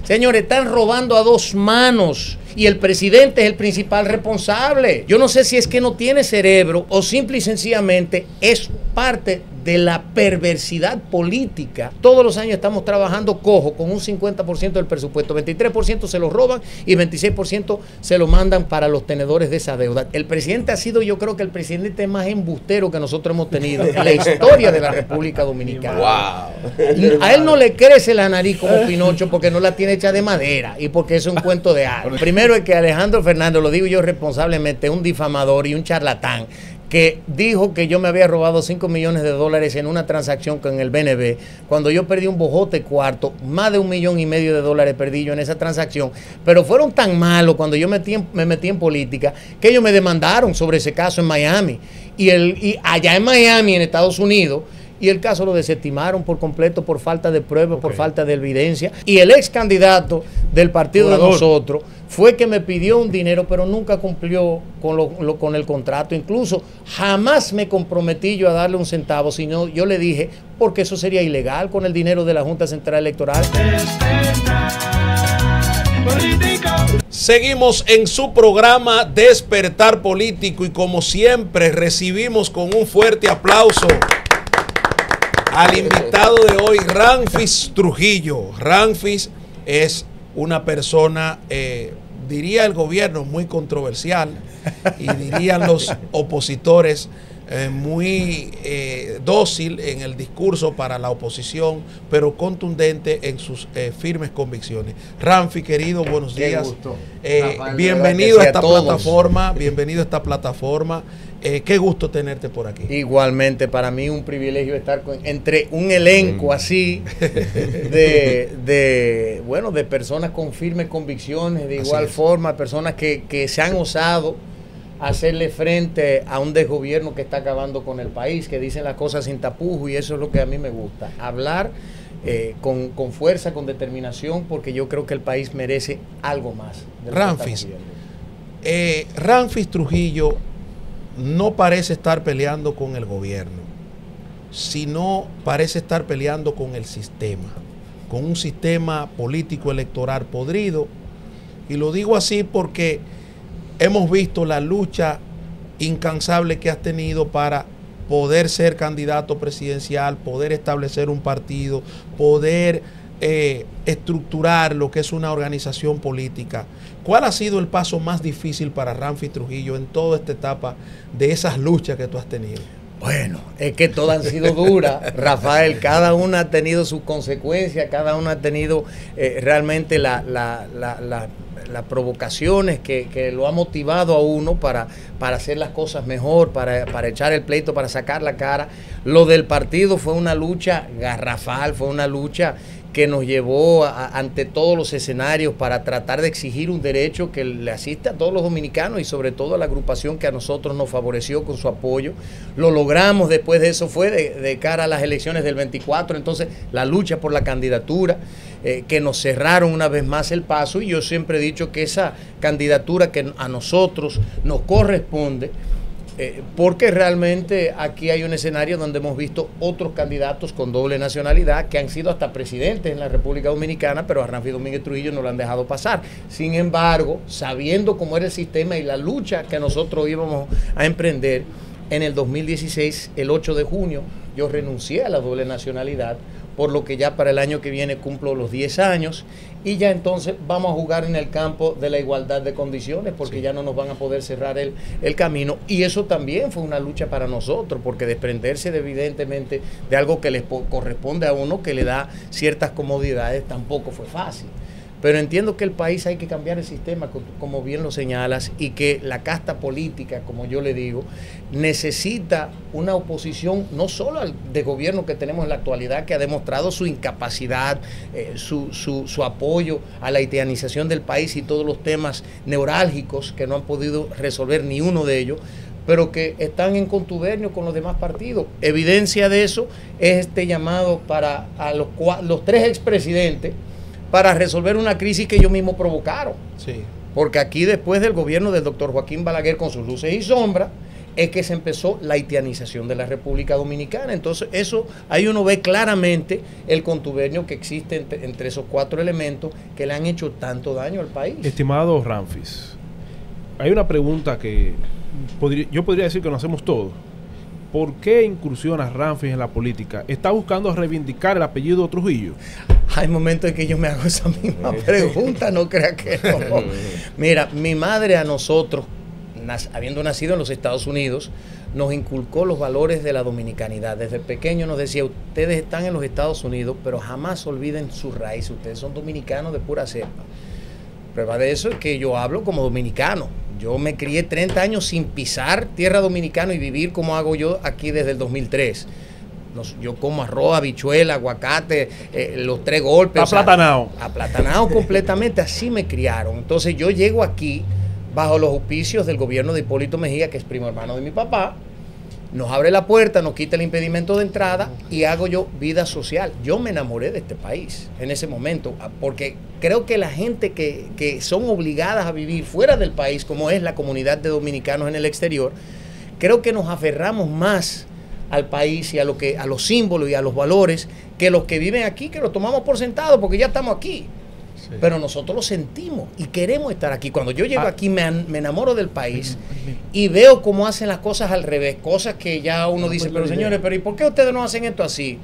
Señores, están robando a dos manos y el presidente es el principal responsable. Yo no sé si es que no tiene cerebro o simple y sencillamente es parte de la perversidad política. Todos los años estamos trabajando cojo con un 50% del presupuesto, 23% se lo roban y 26% se lo mandan para los tenedores de esa deuda. El presidente ha sido, yo creo que el presidente más embustero que nosotros hemos tenido en la historia de la República Dominicana. Wow. A él no le crece la nariz como Pinocho porque no la tiene hecha de madera y porque es un cuento de hadas. Primero es que Alejandro Fernández, lo digo yo responsablemente, es un difamador y un charlatán que dijo que yo me había robado $5 millones en una transacción con el BNB, cuando yo perdí un bojote cuarto, más de $1,5 millones perdí yo en esa transacción, pero fueron tan malos cuando yo me metí en política, que ellos me demandaron sobre ese caso en Miami, y allá en Miami, en Estados Unidos, y el caso lo desestimaron por completo por falta de pruebas, por falta de evidencia. Y el ex candidato del partido de nosotros fue que me pidió un dinero, pero nunca cumplió con el contrato. Incluso jamás me comprometí yo a darle un centavo, sino yo le dije, porque eso sería ilegal con el dinero de la Junta Central Electoral. Seguimos en su programa Despertar Político y como siempre recibimos con un fuerte aplauso al invitado de hoy, Ramfis Trujillo. Ramfis es una persona, diría el gobierno, muy controversial y dirían los opositores muy dócil en el discurso para la oposición, pero contundente en sus firmes convicciones. Ramfis, querido, buenos días. Bienvenido a esta plataforma, bienvenido a esta plataforma. Qué gusto tenerte por aquí. Igualmente, para mí un privilegio estar entre un elenco así de personas con firmes convicciones, de igual forma, personas que se han osado hacerle frente a un desgobierno que está acabando con el país, que dicen las cosas sin tapujos, y eso es lo que a mí me gusta, hablar con fuerza, con determinación, porque yo creo que el país merece algo más. Ramfis Trujillo no parece estar peleando con el gobierno, sino parece estar peleando con el sistema, con un sistema político electoral podrido. Y lo digo así porque hemos visto la lucha incansable que has tenido para poder ser candidato presidencial, poder establecer un partido, poder estructurar lo que es una organización política. ¿Cuál ha sido el paso más difícil para Ramfis Trujillo en toda esta etapa de esas luchas que tú has tenido? Bueno, es que todas han sido duras, Rafael. Cada una ha tenido sus consecuencias, cada una ha tenido realmente las provocaciones que lo ha motivado a uno para hacer las cosas mejor, para echar el pleito, para sacar la cara. Lo del partido fue una lucha garrafal, fue una lucha que nos llevó ante todos los escenarios para tratar de exigir un derecho que le asiste a todos los dominicanos y sobre todo a la agrupación que a nosotros nos favoreció con su apoyo. Lo logramos, después de eso fue de cara a las elecciones del 24, entonces la lucha por la candidatura, que nos cerraron una vez más el paso, y yo siempre he dicho que esa candidatura que a nosotros nos corresponde, porque realmente aquí hay un escenario donde hemos visto otros candidatos con doble nacionalidad que han sido hasta presidentes en la República Dominicana, pero a Ramfis Domínguez Trujillo no lo han dejado pasar. Sin embargo, sabiendo cómo era el sistema y la lucha que nosotros íbamos a emprender, en el 2016, el 8 de junio, yo renuncié a la doble nacionalidad, por lo que ya para el año que viene cumplo los 10 años y ya entonces vamos a jugar en el campo de la igualdad de condiciones, porque ya no nos van a poder cerrar el camino, y eso también fue una lucha para nosotros, porque desprenderse evidentemente de algo que les corresponde a uno, que le da ciertas comodidades, tampoco fue fácil. Pero entiendo que el país hay que cambiar el sistema, como bien lo señalas, y que la casta política, como yo le digo, necesita una oposición no solo al de gobierno que tenemos en la actualidad, que ha demostrado su incapacidad, su apoyo a la haitianización del país y todos los temas neurálgicos que no han podido resolver ni uno de ellos, pero que están en contubernio con los demás partidos. Evidencia de eso es este llamado para los 3 expresidentes para resolver una crisis que ellos mismos provocaron. Sí. Porque aquí, después del gobierno del doctor Joaquín Balaguer con sus luces y sombras, es que se empezó la haitianización de la República Dominicana. Entonces, eso, ahí uno ve claramente el contubernio que existe entre esos cuatro elementos que le han hecho tanto daño al país. Estimado Ramfis, hay una pregunta que yo podría decir que nos hacemos todos. ¿Por qué incursiona Ramfis en la política? ¿Está buscando reivindicar el apellido Trujillo? Hay momentos en que yo me hago esa misma pregunta, no crea que no. Mira, mi madre a nosotros, habiendo nacido en los Estados Unidos, nos inculcó los valores de la dominicanidad. Desde pequeño nos decía, ustedes están en los Estados Unidos, pero jamás olviden su raíz, ustedes son dominicanos de pura cepa. Prueba de eso es que yo hablo como dominicano. Yo me crié 30 años sin pisar tierra dominicana y vivir como hago yo aquí desde el 2003. Yo como arroz, habichuela, aguacate, los 3 golpes. Aplatanado. Aplatanado completamente, así me criaron. Entonces yo llego aquí bajo los auspicios del gobierno de Hipólito Mejía, que es primo hermano de mi papá, nos abre la puerta, nos quita el impedimento de entrada y hago yo vida social. Yo me enamoré de este país en ese momento, porque creo que la gente que son obligadas a vivir fuera del país, como es la comunidad de dominicanos en el exterior, creo que nos aferramos más al país y a los símbolos y a los valores que los que viven aquí, que lo tomamos por sentado porque ya estamos aquí. Sí. Pero nosotros lo sentimos y queremos estar aquí. Cuando yo llego aquí me enamoro del país y veo cómo hacen las cosas al revés, cosas que ya uno dice, pero señores, pero ¿y por qué ustedes no hacen esto así?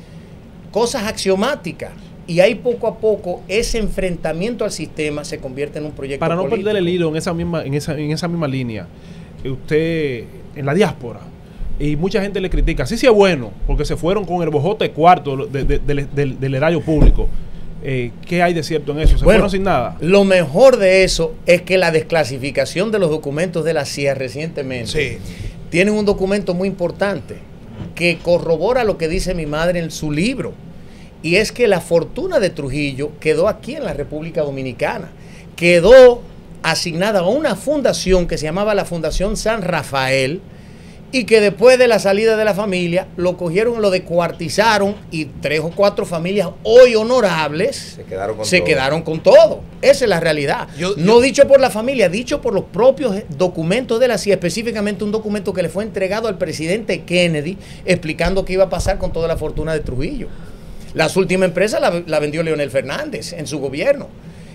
Cosas axiomáticas. Y ahí poco a poco ese enfrentamiento al sistema se convierte en un proyecto para no político. perder el hilo en esa misma línea, usted en la diáspora, y mucha gente le critica, sí es bueno, porque se fueron con el bojote cuarto del erario público. ¿Qué hay de cierto en eso? ¿Se fueron sin nada? Lo mejor de eso es que la desclasificación de los documentos de la CIA recientemente tienen un documento muy importante que corrobora lo que dice mi madre en su libro, y es que la fortuna de Trujillo quedó aquí en la República Dominicana, quedó asignada a una fundación que se llamaba la Fundación San Rafael, y que después de la salida de la familia lo cogieron, lo descuartizaron y 3 o 4 familias hoy honorables se quedaron con todo. Esa es la realidad. No dicho por la familia, dicho por los propios documentos de la CIA, específicamente un documento que le fue entregado al presidente Kennedy explicando qué iba a pasar con toda la fortuna de Trujillo. Las últimas empresas la vendió Leonel Fernández en su gobierno.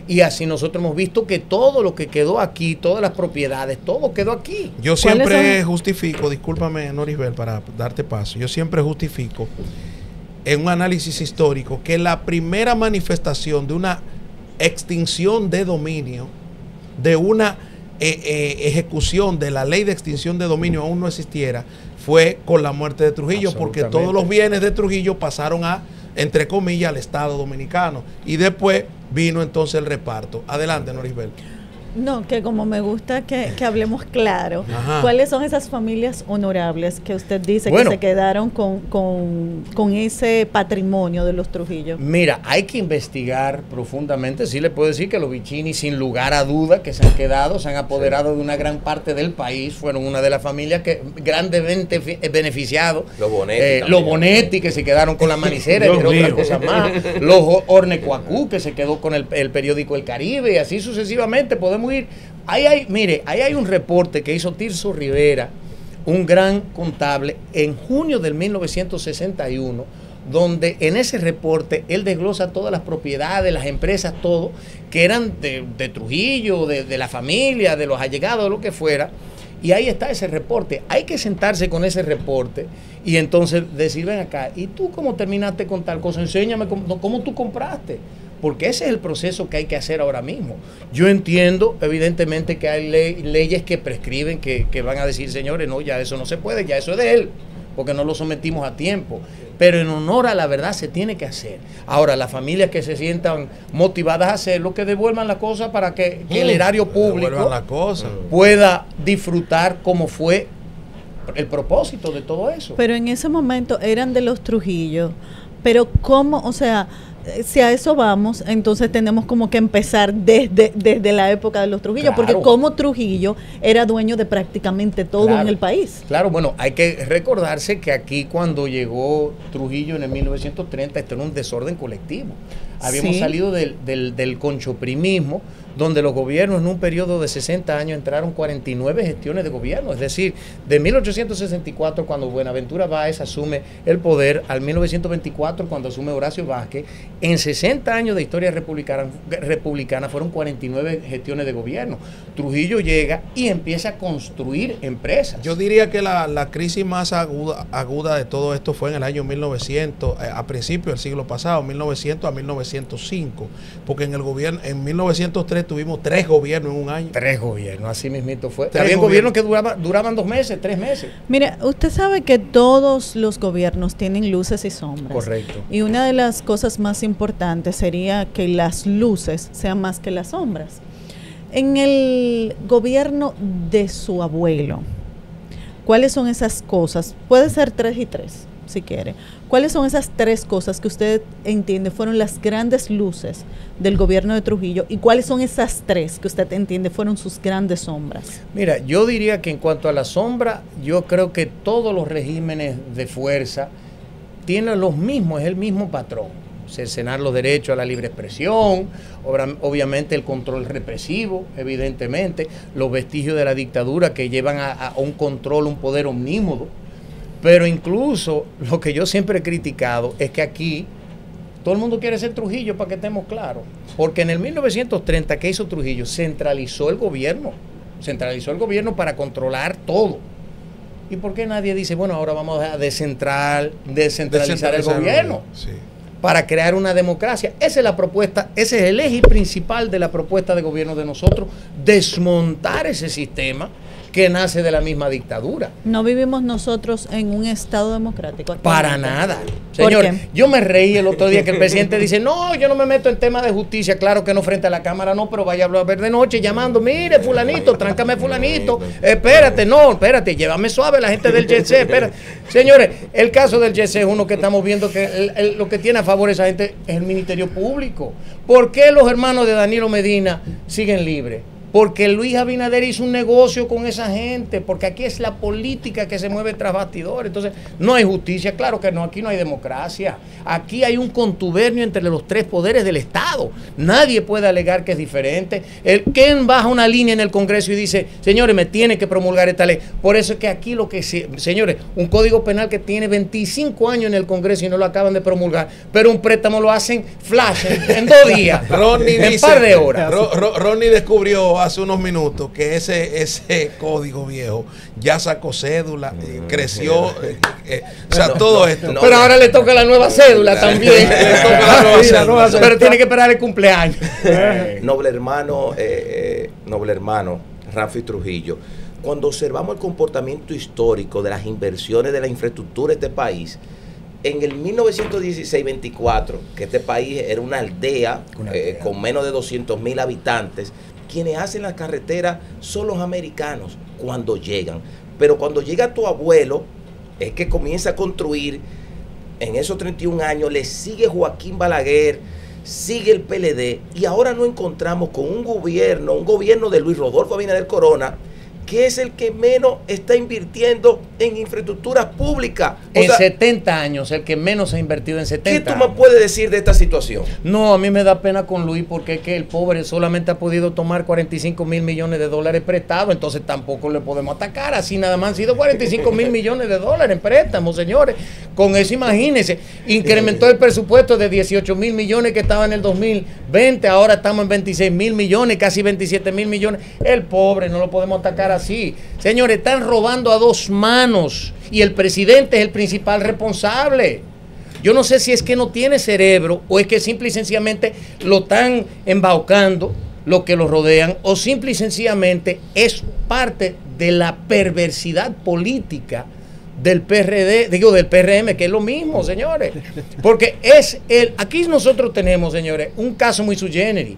Y así nosotros hemos visto que todo lo que quedó aquí, todas las propiedades, todo quedó aquí. Yo siempre justifico, discúlpame Norisbel para darte paso, yo siempre justifico en un análisis histórico que la primera manifestación de una extinción de dominio, de una ejecución de la ley de extinción de dominio aún no existiera, fue con la muerte de Trujillo, porque todos los bienes de Trujillo pasaron a, entre comillas, al Estado Dominicano, y después vino entonces el reparto. Adelante, Norisbel. No, que como me gusta que hablemos claro. Ajá. ¿Cuáles son esas familias honorables que usted dice que se quedaron con ese patrimonio de los Trujillo? Mira, hay que investigar profundamente. Sí le puedo decir que los Vicini, sin lugar a duda, que se han quedado, se han apoderado de una gran parte del país, fueron una de las familias que grandemente beneficiados. Los Bonetti, que se quedaron con la manicera y otras cosas más. Los Ornecuacú, que se quedó con el periódico El Caribe, y así sucesivamente podemos ir. Ahí hay un reporte que hizo Tirso Rivera, un gran contable, en junio del 1961, donde en ese reporte él desglosa todas las propiedades, las empresas, todo, que eran de Trujillo, de la familia, de los allegados, de lo que fuera. Y ahí está ese reporte. Hay que sentarse con ese reporte y entonces decir, ven acá, ¿y tú cómo terminaste con tal cosa? Enséñame cómo tú compraste. Porque ese es el proceso que hay que hacer ahora mismo. Yo entiendo, evidentemente, que hay leyes que prescriben, que van a decir, señores, no, ya eso no se puede, ya eso es de él, porque no lo sometimos a tiempo. Pero en honor a la verdad se tiene que hacer. Ahora, las familias que se sientan motivadas a hacerlo, que devuelvan la cosa para que el erario público pueda disfrutar como fue el propósito de todo eso. Pero en ese momento eran de los Trujillo. Pero ¿cómo? O sea, si a eso vamos, entonces tenemos como que empezar desde la época de los Trujillo, porque como Trujillo era dueño de prácticamente todo en el país. Claro, bueno, hay que recordarse que aquí cuando llegó Trujillo en el 1930, esto era un desorden colectivo. Habíamos salido del conchoprimismo, donde los gobiernos en un periodo de 60 años entraron 49 gestiones de gobierno. Es decir, de 1864, cuando Buenaventura Báez asume el poder, al 1924, cuando asume Horacio Vázquez, en 60 años de historia republicana fueron 49 gestiones de gobierno. Trujillo llega y empieza a construir empresas. Yo diría que la crisis más aguda de todo esto fue en el año 1900, a principios del siglo pasado, 1900 a 1905, porque en el gobierno, en 1903 tuvimos 3 gobiernos en un año. 3 gobiernos, así mismito fue. Había gobiernos que duraban 2 meses, 3 meses. Mira, usted sabe que todos los gobiernos tienen luces y sombras. Correcto. Y una de las cosas más importantes sería que las luces sean más que las sombras. En el gobierno de su abuelo, ¿cuáles son esas cosas? Puede ser 3 y 3, si quiere. ¿Cuáles son esas 3 cosas que usted entiende fueron las grandes luces del gobierno de Trujillo? ¿Y cuáles son esas 3 que usted entiende fueron sus grandes sombras? Mira, yo diría que en cuanto a la sombra, yo creo que todos los regímenes de fuerza tienen los mismos, es el mismo patrón. Cercenar los derechos a la libre expresión, obviamente el control represivo, evidentemente, los vestigios de la dictadura que llevan a un control, un poder omnímodo. Pero incluso lo que yo siempre he criticado es que aquí todo el mundo quiere ser Trujillo, para que estemos claros. Porque en el 1930, ¿qué hizo Trujillo? Centralizó el gobierno para controlar todo. ¿Y por qué nadie dice, bueno, ahora vamos a descentralizar el gobierno? Sí. Para crear una democracia. Esa es la propuesta, ese es el eje principal de la propuesta de gobierno de nosotros, desmontar ese sistema que nace de la misma dictadura. ¿No vivimos nosotros en un estado democrático? Para nada. Señor, yo me reí el otro día que el presidente dice, no, yo no me meto en temas de justicia, claro que no frente a la cámara, no, pero vaya a ver de noche llamando, mire fulanito, tráncame fulanito, espérate, llévame suave la gente del YC, espérate. Señores, el caso del YC es uno que estamos viendo que lo que tiene a favor esa gente es el Ministerio Público. ¿Por qué los hermanos de Danilo Medina siguen libres? Porque Luis Abinader hizo un negocio con esa gente, porque aquí es la política que se mueve tras bastidores. Entonces, no hay justicia, claro que no, aquí no hay democracia. Aquí hay un contubernio entre los 3 poderes del Estado. Nadie puede alegar que es diferente. ¿Quién baja una línea en el Congreso y dice, señores, me tiene que promulgar esta ley? Por eso es que aquí señores, un código penal que tiene 25 años en el Congreso y no lo acaban de promulgar, pero un préstamo lo hacen flash en 2 días, en un par de horas. Ronnie descubrió hace unos minutos que ese código viejo ya sacó cédula, creció, o sea, todo esto. Pero ahora le toca la nueva cédula también. Pero tiene que esperar el cumpleaños. Noble hermano Ramfis Trujillo, cuando observamos el comportamiento histórico de las inversiones de la infraestructura de este país, en el 1916-24, que este país era una aldea con menos de 200,000 habitantes, quienes hacen las carreteras son los americanos cuando llegan. Pero cuando llega tu abuelo, es que comienza a construir. En esos 31 años le sigue Joaquín Balaguer, sigue el PLD, y ahora nos encontramos con un gobierno de Luis Rodolfo Abinader Corona, que es el que menos está invirtiendo en infraestructuras públicas. En 70 años, el que menos ha invertido en 70 años. ¿Qué tú me puedes decir de esta situación? No, a mí me da pena con Luis, porque es que el pobre solamente ha podido tomar 45,000 millones de dólares prestados, entonces tampoco le podemos atacar. Así nada más han sido 45,000 millones de dólares en préstamos, señores. Con eso, imagínense, incrementó el presupuesto de 18,000 millones que estaba en el 2020, ahora estamos en 26,000 millones, casi 27,000 millones. El pobre no lo podemos atacar así. Señores, están robando a 2 manos y el presidente es el principal responsable. Yo no sé si es que no tiene cerebro o es que simple y sencillamente lo están embaucando los que lo rodean, o simple y sencillamente es parte de la perversidad política del PRD, del PRM, que es lo mismo, señores. Porque aquí nosotros tenemos, señores, un caso muy sui generis.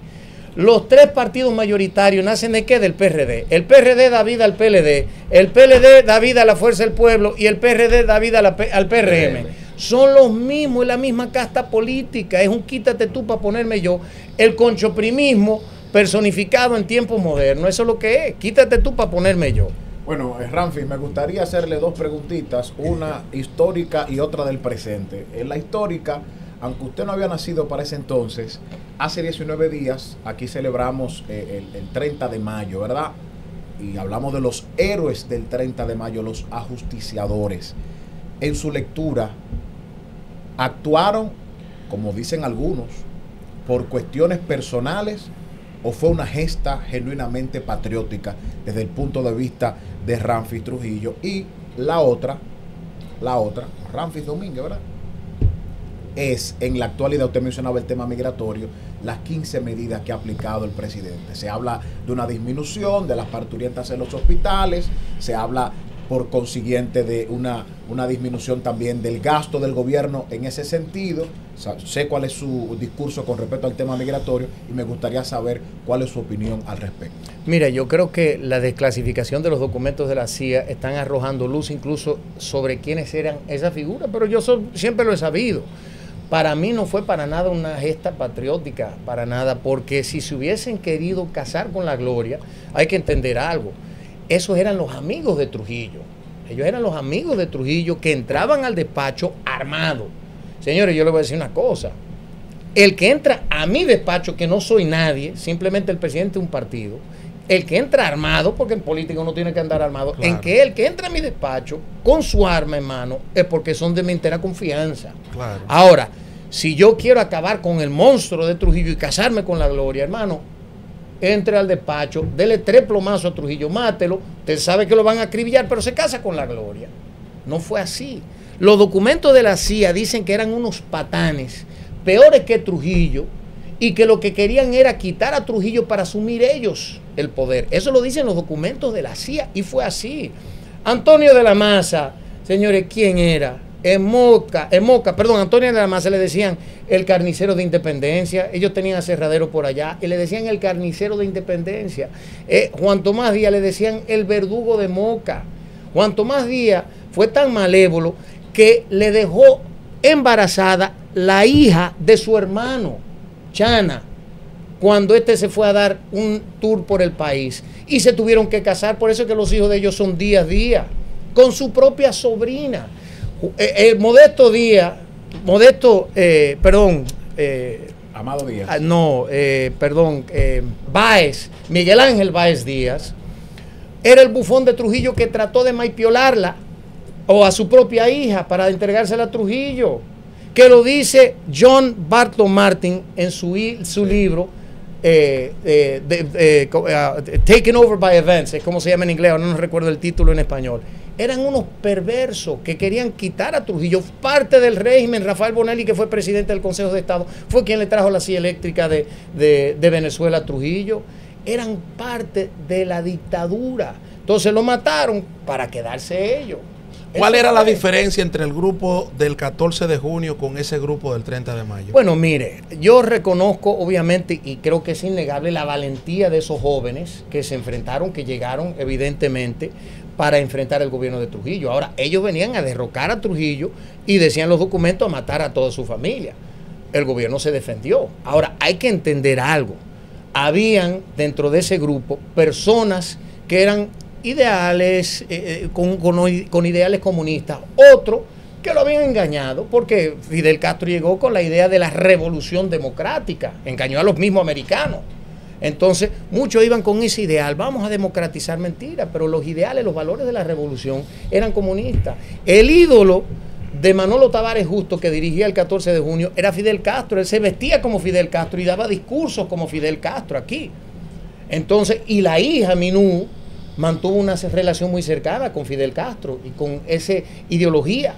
Los 3 partidos mayoritarios nacen de ¿qué? Del PRD. El PRD da vida al PLD, el PLD da vida a la Fuerza del Pueblo y el PRD da vida al PRM. Son los mismos, es la misma casta política, es un quítate tú para ponerme yo. El conchoprimismo personificado en tiempos modernos, eso es lo que es, quítate tú para ponerme yo. Bueno, Ramfis, me gustaría hacerle 2 preguntitas, una histórica y otra del presente. En la histórica, aunque usted no había nacido para ese entonces, hace 19 días aquí celebramos el 30 de mayo, ¿verdad? Y hablamos de los héroes del 30 de mayo, los ajusticiadores. En su lectura, ¿actuaron, como dicen algunos, por cuestiones personales o fue una gesta genuinamente patriótica desde el punto de vista de Ramfis Trujillo? Y la otra, Ramfis Domínguez, ¿verdad? Es, en la actualidad, usted mencionaba el tema migratorio, las 15 medidas que ha aplicado el presidente. Se habla de una disminución de las parturientas en los hospitales, se habla por consiguiente de una disminución también del gasto del gobierno en ese sentido. O sea, sé cuál es su discurso con respecto al tema migratorio y me gustaría saber cuál es su opinión al respecto. Mira, yo creo que la desclasificación de los documentos de la CIA están arrojando luz incluso sobre quiénes eran esas figuras, pero yo siempre lo he sabido. Para mí no fue para nada una gesta patriótica, para nada, porque si se hubiesen querido casar con la gloria, hay que entender algo. Esos eran los amigos de Trujillo. Ellos eran los amigos de Trujillo que entraban al despacho armados. Señores, yo les voy a decir una cosa. El que entra a mi despacho, que no soy nadie, simplemente el presidente de un partido, el que entra armado, porque en política uno tiene que andar armado, claro. El que entra a mi despacho con su arma en mano es porque son de mi entera confianza. Claro. Ahora, si yo quiero acabar con el monstruo de Trujillo y casarme con la gloria, hermano, entre al despacho, dele 3 plomazos a Trujillo, mátelo, usted sabe que lo van a acribillar, pero se casa con la gloria. No fue así. Los documentos de la CIA dicen que eran unos patanes, peores que Trujillo, y que lo que querían era quitar a Trujillo para asumir ellos el poder. Eso lo dicen los documentos de la CIA, y fue así. Antonio de la Maza, señores, ¿quién era? Antonio de la Maza le decían el carnicero de Independencia. Ellos tenían aserradero por allá y le decían el carnicero de Independencia. Juan Tomás Díaz le decían el verdugo de Moca. Juan Tomás Díaz fue tan malévolo que le dejó embarazada la hija de su hermano, Chana, cuando se fue a dar un tour por el país y se tuvieron que casar. Por eso es que los hijos de ellos son Díaz Díaz, con su propia sobrina. Amado Díaz. Báez, Miguel Ángel Báez Díaz, era el bufón de Trujillo que trató de maipiolarla o a su propia hija para entregársela a Trujillo, que lo dice John Bartlow Martin en su libro Taken Over by Events, es como se llama en inglés, no recuerdo el título en español. Eran unos perversos que querían quitar a Trujillo. Parte del régimen. Rafael Bonelli, que fue presidente del Consejo de Estado, fue quien le trajo la silla eléctrica de Venezuela a Trujillo. Eran parte de la dictadura. Entonces lo mataron para quedarse ellos. ¿Cuál era la diferencia entre el grupo del 14 de junio con ese grupo del 30 de mayo? Bueno, mire, yo reconozco obviamente y creo que es innegable la valentía de esos jóvenes que se enfrentaron, que llegaron evidentemente para enfrentar el gobierno de Trujillo. Ahora, ellos venían a derrocar a Trujillo y decían los documentos a matar a toda su familia. El gobierno se defendió. Ahora, hay que entender algo. Habían dentro de ese grupo personas que eran ideales, con ideales comunistas, otro que lo habían engañado, porque Fidel Castro llegó con la idea de la revolución democrática, engañó a los mismos americanos. Entonces, muchos iban con ese ideal, vamos a democratizar, mentira, pero los ideales, los valores de la revolución eran comunistas. El ídolo de Manolo Tavares Justo, que dirigía el 14 de junio, era Fidel Castro. Él se vestía como Fidel Castro y daba discursos como Fidel Castro aquí. Entonces, y la hija, Minú, mantuvo una relación muy cercana con Fidel Castro y con esa ideología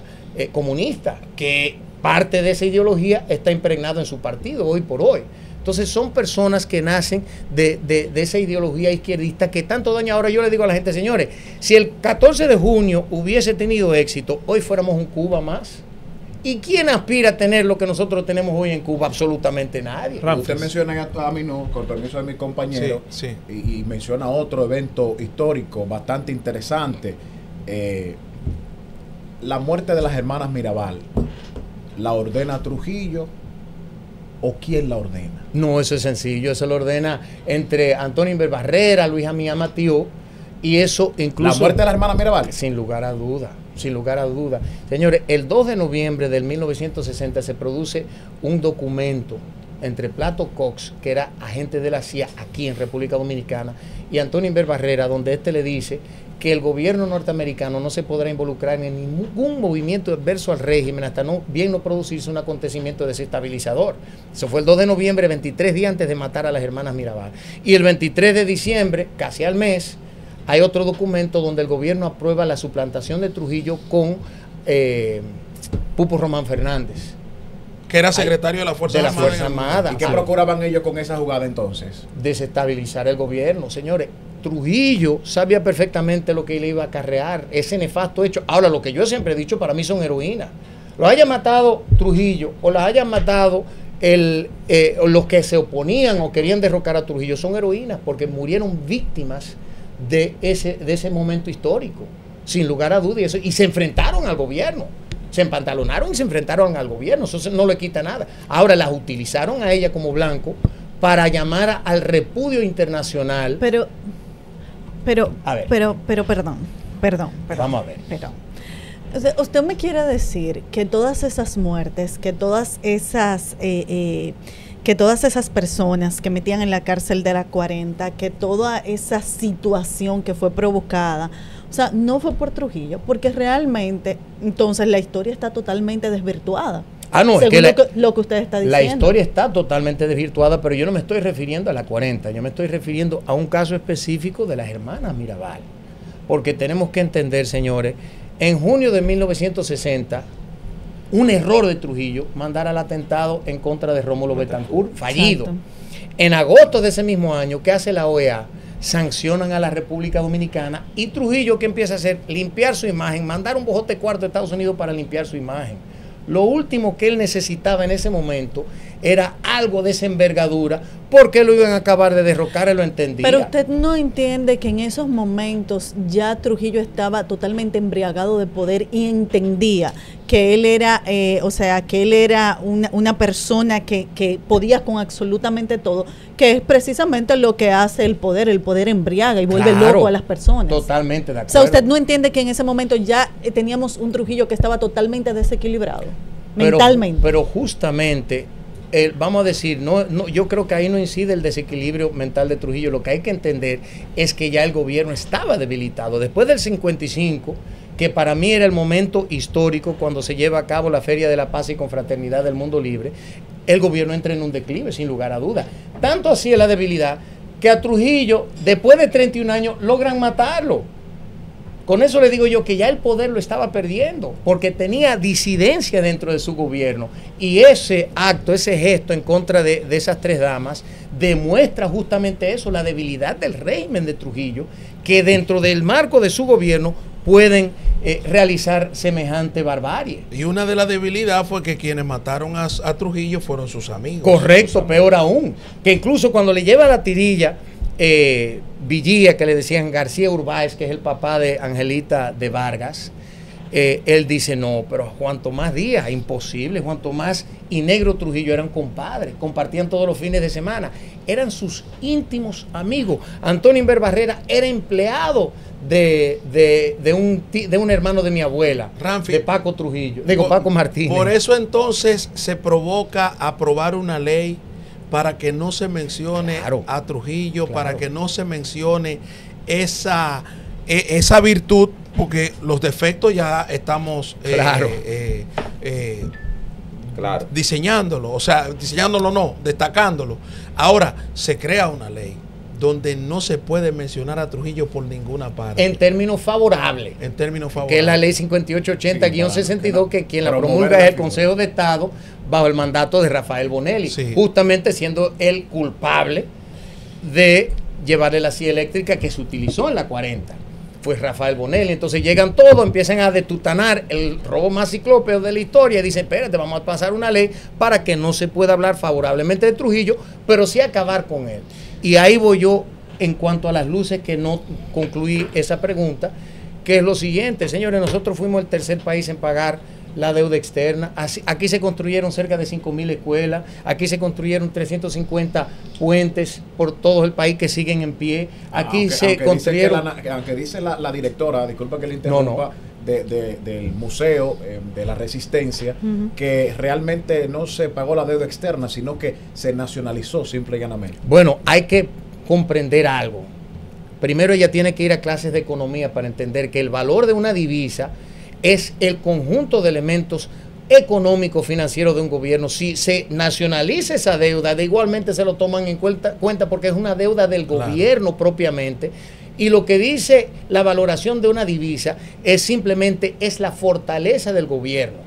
comunista, que parte de esa ideología está impregnada en su partido hoy por hoy. Entonces son personas que nacen de esa ideología izquierdista que tanto daña. Ahora yo le digo a la gente, señores, si el 14 de junio hubiese tenido éxito, hoy fuéramos un Cuba más. ¿Y quién aspira a tener lo que nosotros tenemos hoy en Cuba? Absolutamente nadie. Usted menciona a Minú, con permiso de mi compañero, sí. Y menciona otro evento histórico bastante interesante. La muerte de las hermanas Mirabal. ¿La ordena Trujillo o quién la ordena? No, eso es sencillo. Eso lo ordena entre Antonio Inver Barrera, Luis Amía Matío, y eso incluso... ¿La muerte de las hermanas Mirabal? Sin lugar a duda. sin lugar a duda. Señores, el 2 de noviembre del 1960 se produce un documento entre Plato Cox, que era agente de la CIA aquí en República Dominicana, y Antonio Inver Barrera, donde le dice que el gobierno norteamericano no se podrá involucrar en ningún movimiento adverso al régimen hasta no producirse un acontecimiento desestabilizador. Eso fue el 2 de noviembre, 23 días antes de matar a las hermanas Mirabal. Y el 23 de diciembre, casi al mes, hay otro documento donde el gobierno aprueba la suplantación de Trujillo con Pupo Román Fernández, que era secretario de la Fuerza Armada. ¿Y qué procuraban ellos con esa jugada entonces? Desestabilizar el gobierno. Señores, Trujillo sabía perfectamente lo que le iba a acarrear, ese nefasto hecho. Ahora, lo que yo siempre he dicho, para mí son heroínas. Los haya matado Trujillo o las hayan matado los que se oponían o querían derrocar a Trujillo, son heroínas porque murieron víctimas de ese momento histórico, sin lugar a dudas, y se enfrentaron al gobierno. Se empantalonaron y se enfrentaron al gobierno. Eso no le quita nada. Ahora las utilizaron a ella como blanco para llamar al repudio internacional. Pero, perdón. Vamos a ver. Perdón. O sea, usted me quiere decir que todas esas muertes, que todas esas personas que metían en la cárcel de la 40, que toda esa situación que fue provocada, o sea, no fue por Trujillo, porque realmente, entonces la historia está totalmente desvirtuada. No, según es que lo que usted está diciendo. La historia está totalmente desvirtuada, pero yo no me estoy refiriendo a la 40, yo me estoy refiriendo a un caso específico de las hermanas Mirabal. Porque tenemos que entender, señores, en junio de 1960, un error de Trujillo mandar al atentado en contra de Rómulo Betancourt, fallido. Exacto. En agosto de ese mismo año, ¿qué hace la OEA? Sancionan a la República Dominicana y Trujillo, ¿qué empieza a hacer? Limpiar su imagen, mandar un bojote cuarto a Estados Unidos para limpiar su imagen. Lo último que él necesitaba en ese momento era algo de esa envergadura, porque lo iban a acabar de derrocar, él lo entendía. Pero usted no entiende que en esos momentos ya Trujillo estaba totalmente embriagado de poder y entendía que él era, una persona que podía con absolutamente todo, que es precisamente lo que hace el poder embriaga y vuelve loco a las personas. Totalmente de acuerdo. O sea, usted no entiende que en ese momento ya teníamos un Trujillo que estaba totalmente desequilibrado, mentalmente. Pero justamente, vamos a decir, yo creo que ahí no incide el desequilibrio mental de Trujillo. Lo que hay que entender es que ya el gobierno estaba debilitado. Después del 55, que para mí era el momento histórico cuando se lleva a cabo la Feria de la Paz y Confraternidad del Mundo Libre, el gobierno entra en un declive, sin lugar a duda. Tanto así es la debilidad que a Trujillo, después de 31 años, logran matarlo. Con eso le digo yo que ya el poder lo estaba perdiendo, porque tenía disidencia dentro de su gobierno. Y ese acto, ese gesto en contra de esas tres damas, demuestra justamente eso, la debilidad del régimen de Trujillo, que dentro del marco de su gobierno pueden realizar semejante barbarie. Y una de las debilidades fue que quienes mataron a Trujillo fueron sus amigos. Correcto, peor aún, que incluso cuando le lleva la tirilla Villía, que le decían García Urbáez, que es el papá de Angelita de Vargas, él dice, no, pero Juan Tomás Díaz, imposible. Juan Tomás y Negro Trujillo eran compadres, compartían todos los fines de semana, eran sus íntimos amigos. Antonio Inver Barrera era empleado de un hermano de mi abuela, Ramfi, de Paco Trujillo, Paco Martínez. Por eso entonces se provoca aprobar una ley para que no se mencione a Trujillo, para que no se mencione esa virtud, porque los defectos ya estamos diseñándolo, destacándolo. Ahora se crea una ley donde no se puede mencionar a Trujillo por ninguna parte. En términos favorables. Que es la ley 5880-62, que quien la promulga es el Consejo de Estado bajo el mandato de Rafael Bonelli, justamente siendo él culpable de llevarle la silla eléctrica que se utilizó en la 40. Fue Rafael Bonelli. Entonces llegan todos, empiezan a detutanar el robo más ciclópeo de la historia y dicen, espérate, vamos a pasar una ley para que no se pueda hablar favorablemente de Trujillo, pero sí acabar con él. Y ahí voy yo en cuanto a las luces, que no concluí esa pregunta, que es lo siguiente, señores, nosotros fuimos el tercer país en pagar la deuda externa. Aquí se construyeron cerca de 5.000 escuelas, aquí se construyeron 350 puentes por todo el país que siguen en pie. Aquí se construyeron... Aunque dice la directora, disculpa que le interrumpa, del Museo de la Resistencia, que realmente no se pagó la deuda externa, sino que se nacionalizó simple y llanamente. Bueno, hay que comprender algo. Primero ella tiene que ir a clases de economía para entender que el valor de una divisa es el conjunto de elementos económicos, financieros de un gobierno. Si se nacionaliza esa deuda, de igualmente se lo toman en cuenta porque es una deuda del gobierno propiamente. Y lo que dice la valoración de una divisa es simplemente es la fortaleza del gobierno.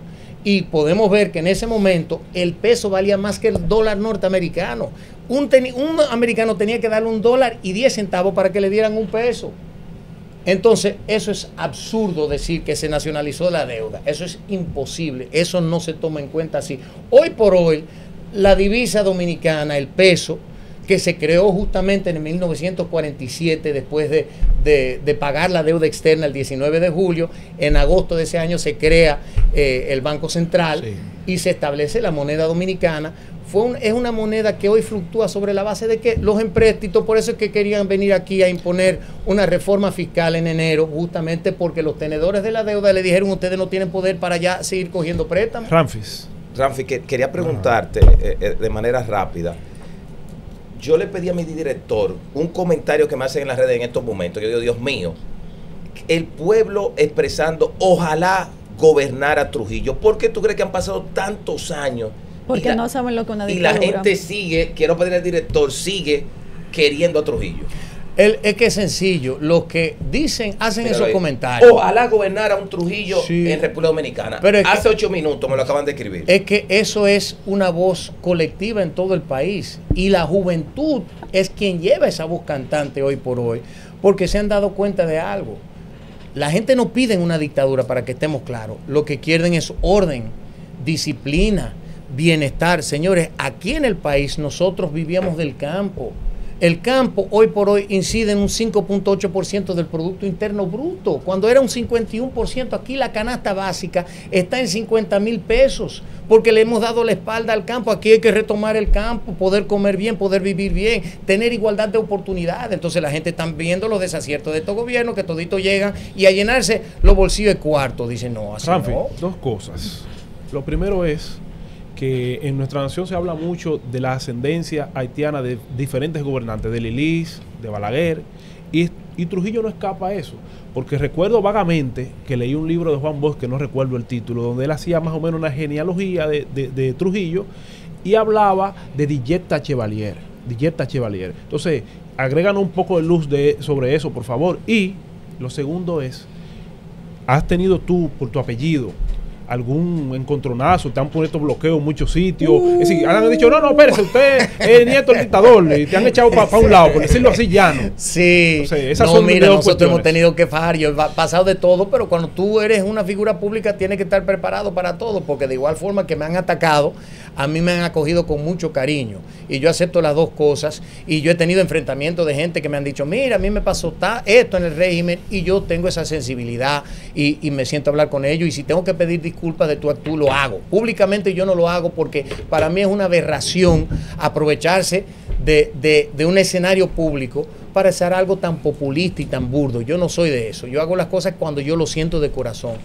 Y podemos ver que en ese momento el peso valía más que el dólar norteamericano. Un americano tenía que darle $1.10 para que le dieran un peso. Entonces, eso es absurdo decir que se nacionalizó la deuda. Eso es imposible. Eso no se toma en cuenta así. Hoy por hoy, la divisa dominicana, el peso, que se creó justamente en 1947 después de pagar la deuda externa el 19 de julio, en agosto de ese año se crea el Banco Central y se establece la moneda dominicana. Es una moneda que hoy fluctúa sobre la base de que los empréstitos, por eso es que querían venir aquí a imponer una reforma fiscal en enero, justamente porque los tenedores de la deuda le dijeron ustedes no tienen poder para ya seguir cogiendo préstamos. Ramfis, quería preguntarte de manera rápida. Yo le pedí a mi director un comentario que me hacen en las redes en estos momentos. Yo digo, Dios mío, el pueblo expresando, ojalá gobernara Trujillo. ¿Por qué tú crees que han pasado tantos años? Porque no saben lo que una dictadura. Y la gente sigue, quiero pedir al director, sigue queriendo a Trujillo. Es que es sencillo, los que hacen esos comentarios. Ojalá gobernara un Trujillo en República Dominicana. Pero hace 8 minutos me lo acaban de escribir. Es que eso es una voz colectiva en todo el país. Y la juventud es quien lleva esa voz cantante hoy por hoy, porque se han dado cuenta de algo. La gente no pide una dictadura, para que estemos claros. Lo que quieren es orden, disciplina, bienestar. Señores, aquí en el país nosotros vivíamos del campo. El campo hoy por hoy incide en un 5.8% del Producto Interno Bruto. Cuando era un 51%, aquí la canasta básica está en 50,000 pesos, porque le hemos dado la espalda al campo. Aquí hay que retomar el campo, poder comer bien, poder vivir bien, tener igualdad de oportunidades. Entonces la gente está viendo los desaciertos de estos gobiernos, que toditos llegan y a llenarse los bolsillos de cuarto. Dicen, no, así Ramfi, no. Dos cosas. Lo primero es que en nuestra nación se habla mucho de la ascendencia haitiana de diferentes gobernantes, de Lilis, de Balaguer, y Trujillo no escapa a eso, porque recuerdo vagamente que leí un libro de Juan Bosch, que no recuerdo el título, donde él hacía más o menos una genealogía de Trujillo y hablaba de Dillet Chevalier. Entonces, agréganos un poco de luz sobre eso, por favor. Y lo segundo es, ¿has tenido tú, por tu apellido, algún encontronazo? Te han puesto bloqueos en muchos sitios. Es decir, han dicho, no, espérese, usted es nieto del dictador, y te han echado para un lado, por decirlo así llano. Sí. Entonces, mira, nosotros hemos tenido que fajar, yo he pasado de todo, pero cuando tú eres una figura pública tienes que estar preparado para todo, porque de igual forma que me han atacado, a mí me han acogido con mucho cariño, y yo acepto las dos cosas, y yo he tenido enfrentamientos de gente que me han dicho, mira, a mí me pasó esto en el régimen, y yo tengo esa sensibilidad, y me siento a hablar con ellos, y si tengo que pedir disculpas de tú a tú, lo hago. Públicamente yo no lo hago, porque para mí es una aberración aprovecharse de un escenario público para hacer algo tan populista y tan burdo. Yo no soy de eso. Yo hago las cosas cuando yo lo siento de corazón.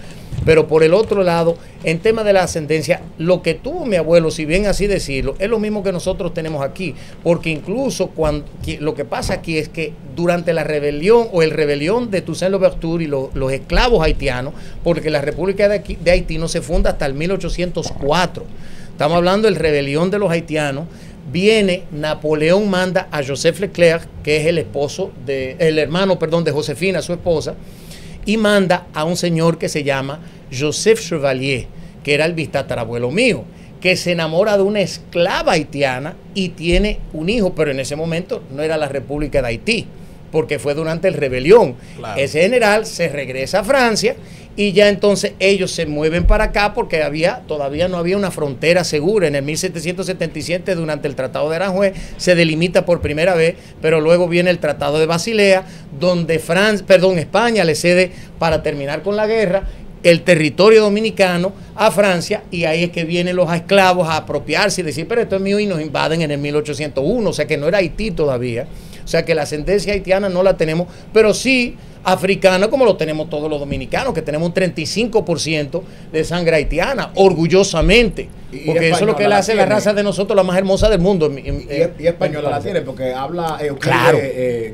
Pero por el otro lado, en tema de la ascendencia, lo que tuvo mi abuelo, si bien así decirlo, es lo mismo que nosotros tenemos aquí. Porque incluso lo que pasa aquí es que durante la rebelión o el rebelión de Toussaint Louverture y los esclavos haitianos, porque la República de Haití no se funda hasta el 1804. Estamos hablando del rebelión de los haitianos. Viene, Napoleón manda a Joseph Leclerc, que es el hermano de Josefina, su esposa, y manda a un señor que se llama Joseph Chevalier, que era el bitatarabuelo mío, que se enamora de una esclava haitiana y tiene un hijo, pero en ese momento no era la República de Haití, porque fue durante el rebelión. Claro. Ese general se regresa a Francia y ya entonces ellos se mueven para acá porque todavía no había una frontera segura. En el 1777, durante el Tratado de Aranjuez, se delimita por primera vez, pero luego viene el Tratado de Basilea, donde España le cede, para terminar con la guerra, el territorio dominicano a Francia, y ahí es que vienen los esclavos a apropiarse y decir, pero esto es mío, y nos invaden en el 1801, o sea que no era Haití todavía. O sea que la ascendencia haitiana no la tenemos, pero sí africana, como lo tenemos todos los dominicanos, que tenemos un 35% de sangre haitiana, orgullosamente. Porque eso es lo que le hace la raza de nosotros la más hermosa del mundo. Y española la tiene, porque habla claro.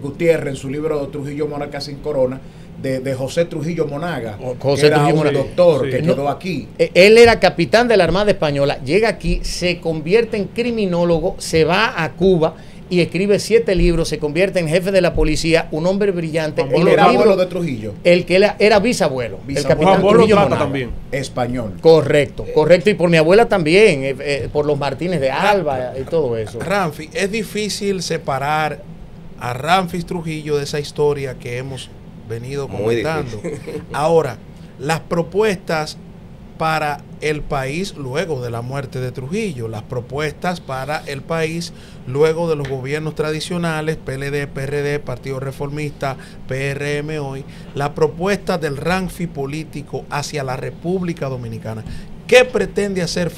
Gutiérrez en su libro Trujillo Monarca sin Corona, de José Trujillo Monaga, José que era Trujillo un Monaga, doctor sí. que quedó aquí. Él era capitán de la Armada Española, llega aquí, se convierte en criminólogo, se va a Cuba y escribe 7 libros, se convierte en jefe de la policía, un hombre brillante. Él era abuelo de Trujillo. El que era bisabuelo. El capitán Juan Bolo Trujillo Plata Monaga. también. Español. Correcto. Y por mi abuela también, por los Martínez de Alba y todo eso. Ramfi, es difícil separar a Ramfis Trujillo de esa historia que hemos venido comentando. Ahora, las propuestas para el país luego de la muerte de Trujillo, las propuestas para el país luego de los gobiernos tradicionales, PLD, PRD, Partido Reformista, PRM hoy, la propuesta del Ramfis político hacia la República Dominicana. ¿Qué pretende hacer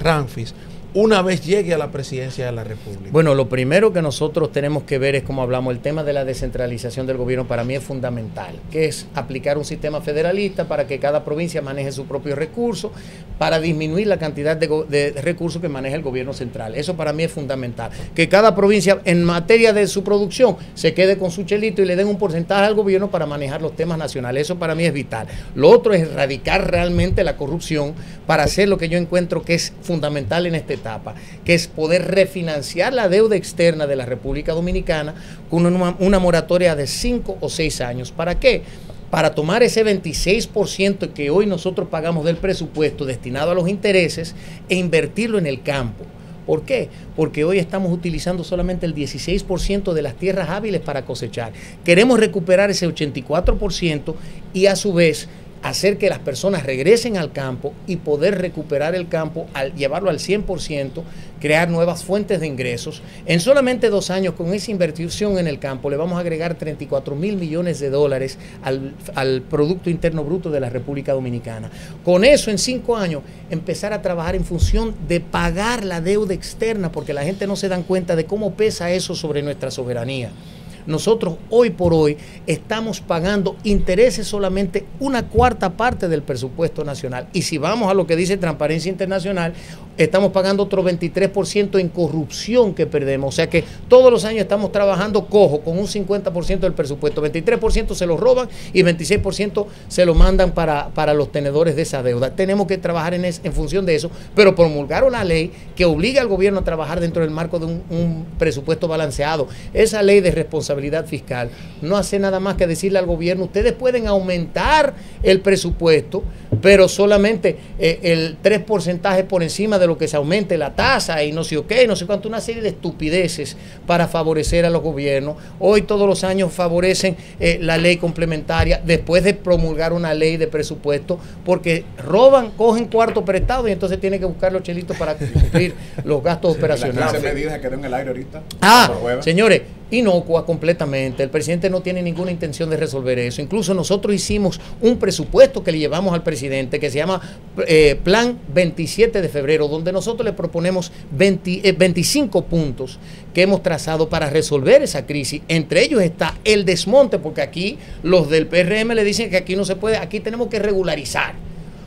Ramfis una vez llegue a la presidencia de la República? Bueno, lo primero que nosotros tenemos que ver es, como hablamos, el tema de la descentralización del gobierno para mí es fundamental, que es aplicar un sistema federalista para que cada provincia maneje sus propios recursos, para disminuir la cantidad de recursos que maneja el gobierno central. Eso para mí es fundamental. Que cada provincia, en materia de su producción, se quede con su chelito y le den un porcentaje al gobierno para manejar los temas nacionales. Eso para mí es vital. Lo otro es erradicar realmente la corrupción para hacer lo que yo encuentro que es fundamental en este etapa, que es poder refinanciar la deuda externa de la República Dominicana con una moratoria de 5 o 6 años. ¿Para qué? Para tomar ese 26% que hoy nosotros pagamos del presupuesto destinado a los intereses e invertirlo en el campo. ¿Por qué? Porque hoy estamos utilizando solamente el 16% de las tierras hábiles para cosechar. Queremos recuperar ese 84% y a su vez hacer que las personas regresen al campo y poder recuperar el campo, al llevarlo al 100%, crear nuevas fuentes de ingresos. En solamente 2 años, con esa inversión en el campo, le vamos a agregar 34,000 millones de dólares al Producto Interno Bruto de la República Dominicana. Con eso, en 5 años, empezar a trabajar en función de pagar la deuda externa, porque la gente no se da cuenta de cómo pesa eso sobre nuestra soberanía. Nosotros hoy por hoy estamos pagando intereses solamente 1/4 parte del presupuesto nacional. Y si vamos a lo que dice Transparencia Internacional, estamos pagando otro 23% en corrupción que perdemos. O sea que todos los años estamos trabajando cojo con un 50% del presupuesto. 23% se lo roban y 26% se lo mandan para los tenedores de esa deuda. Tenemos que trabajar en función de eso, pero promulgar una ley que obliga al gobierno a trabajar dentro del marco de un presupuesto balanceado. Esa ley de responsabilidad fiscal no hace nada más que decirle al gobierno: ustedes pueden aumentar el presupuesto, pero solamente el 3% por encima de lo que se aumente la tasa y no sé qué, no sé cuánto, una serie de estupideces para favorecer a los gobiernos. Hoy todos los años favorecen la ley complementaria después de promulgar una ley de presupuesto, porque roban, cogen cuarto prestado y entonces tienen que buscar los chelitos para cumplir los gastos operacionales. ¿Las medidas que quedó en el aire ahorita? Señores, inocua completamente. El presidente no tiene ninguna intención de resolver eso. Incluso nosotros hicimos un presupuesto que le llevamos al presidente que se llama Plan 27 de febrero, donde nosotros le proponemos 25 puntos que hemos trazado para resolver esa crisis. Entre ellos está el desmonte, porque aquí los del PRM le dicen que aquí no se puede, aquí tenemos que regularizar.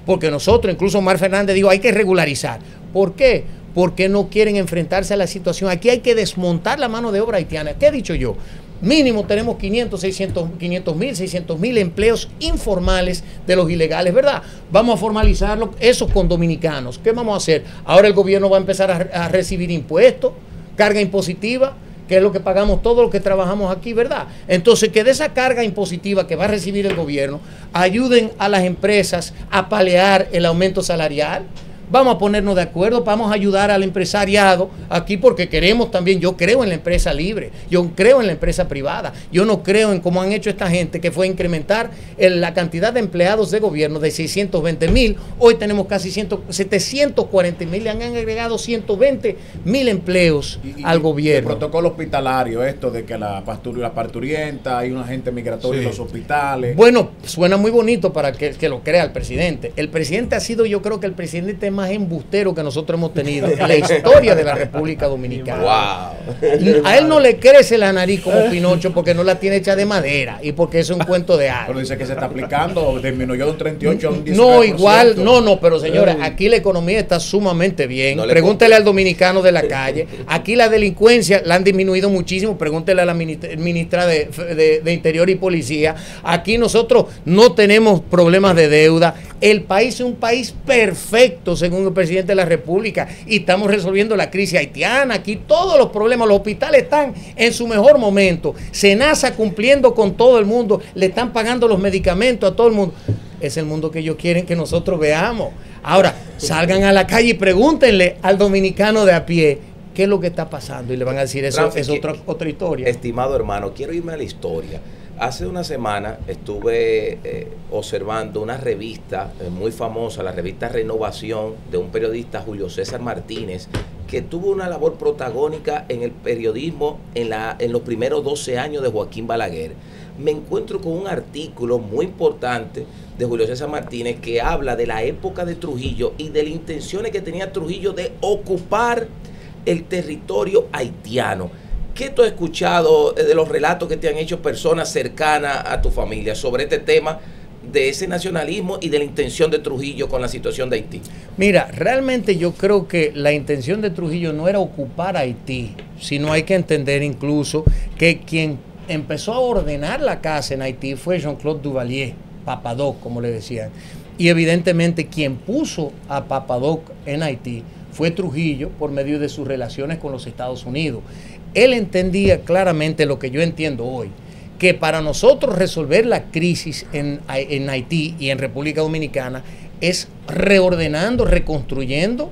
Porque nosotros, incluso Omar Fernández dijo, hay que regularizar. ¿Por qué? Porque no quieren enfrentarse a la situación. Aquí hay que desmontar la mano de obra haitiana. ¿Qué he dicho yo? Mínimo tenemos 500,000, 600,000 empleos informales de los ilegales, ¿verdad? Vamos a formalizarlo, esos con dominicanos. ¿Qué vamos a hacer? Ahora el gobierno va a empezar a recibir impuestos, carga impositiva, que es lo que pagamos todos los que trabajamos aquí, ¿verdad? Entonces, que de esa carga impositiva que va a recibir el gobierno, ayuden a las empresas a paliar el aumento salarial. Vamos a ponernos de acuerdo, vamos a ayudar al empresariado aquí, porque queremos también, yo creo en la empresa libre, yo creo en la empresa privada, yo no creo en cómo han hecho esta gente, que fue incrementar la cantidad de empleados de gobierno de 620,000, hoy tenemos casi 740,000, le han agregado 120,000 empleos al gobierno. El protocolo hospitalario, esto de que la parturienta, hay un agente migratorio en los hospitales. Bueno, suena muy bonito para que lo crea el presidente. El presidente ha sido, yo creo que el presidente más embustero que nosotros hemos tenido en la historia de la República Dominicana. Wow. A él no le crece la nariz como Pinocho porque no la tiene hecha de madera y porque es un cuento de hadas. Pero dice que se está aplicando, disminuyó de un 38 a un 19%. No, igual, no, pero señores, aquí la economía está sumamente bien. No Pregúntele al dominicano de la calle. Aquí la delincuencia la han disminuido muchísimo. Pregúntele a la ministra de Interior y Policía. Aquí nosotros no tenemos problemas de deuda. El país es un país perfecto, según el presidente de la República, y estamos resolviendo la crisis haitiana. Aquí todos los problemas, los hospitales están en su mejor momento. SENASA cumpliendo con todo el mundo, le están pagando los medicamentos a todo el mundo. Es el mundo que ellos quieren que nosotros veamos. Ahora, salgan a la calle y pregúntenle al dominicano de a pie qué es lo que está pasando y le van a decir, eso es otra historia. Estimado hermano, quiero irme a la historia. Hace una semana estuve observando una revista muy famosa, la revista Renovación, de un periodista, Julio César Martínez, que tuvo una labor protagónica en el periodismo en los primeros 12 años de Joaquín Balaguer. Me encuentro con un artículo muy importante de Julio César Martínez que habla de la época de Trujillo y de las intenciones que tenía Trujillo de ocupar el territorio haitiano. ¿Qué tú has escuchado de los relatos que te han hecho personas cercanas a tu familia sobre este tema de ese nacionalismo y de la intención de Trujillo con la situación de Haití? Mira, realmente yo creo que la intención de Trujillo no era ocupar Haití, sino hay que entender incluso que quien empezó a ordenar la casa en Haití fue Jean-Claude Duvalier, Papadoc, como le decían. Y evidentemente quien puso a Papadoc en Haití fue Trujillo por medio de sus relaciones con los Estados Unidos. Él entendía claramente lo que yo entiendo hoy, que para nosotros resolver la crisis en Haití y en República Dominicana es reordenando, reconstruyendo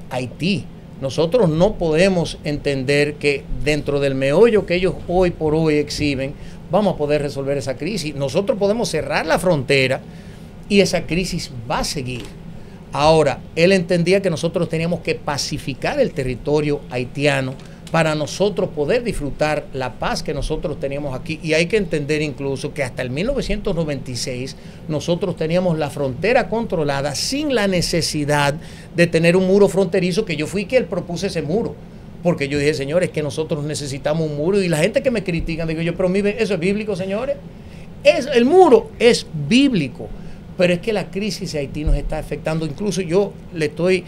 Haití. Nosotros no podemos entender que dentro del meollo que ellos hoy por hoy exhiben, vamos a poder resolver esa crisis. Nosotros podemos cerrar la frontera y esa crisis va a seguir. Ahora, él entendía que nosotros teníamos que pacificar el territorio haitiano para nosotros poder disfrutar la paz que nosotros teníamos aquí. Y hay que entender incluso que hasta el 1996 nosotros teníamos la frontera controlada sin la necesidad de tener un muro fronterizo, que yo fui quien propuse ese muro. Porque yo dije, señores, que nosotros necesitamos un muro. Y la gente que me critica, digo yo, pero mire, eso es bíblico, señores. El muro es bíblico. Pero es que la crisis de Haití nos está afectando. Incluso yo le estoy,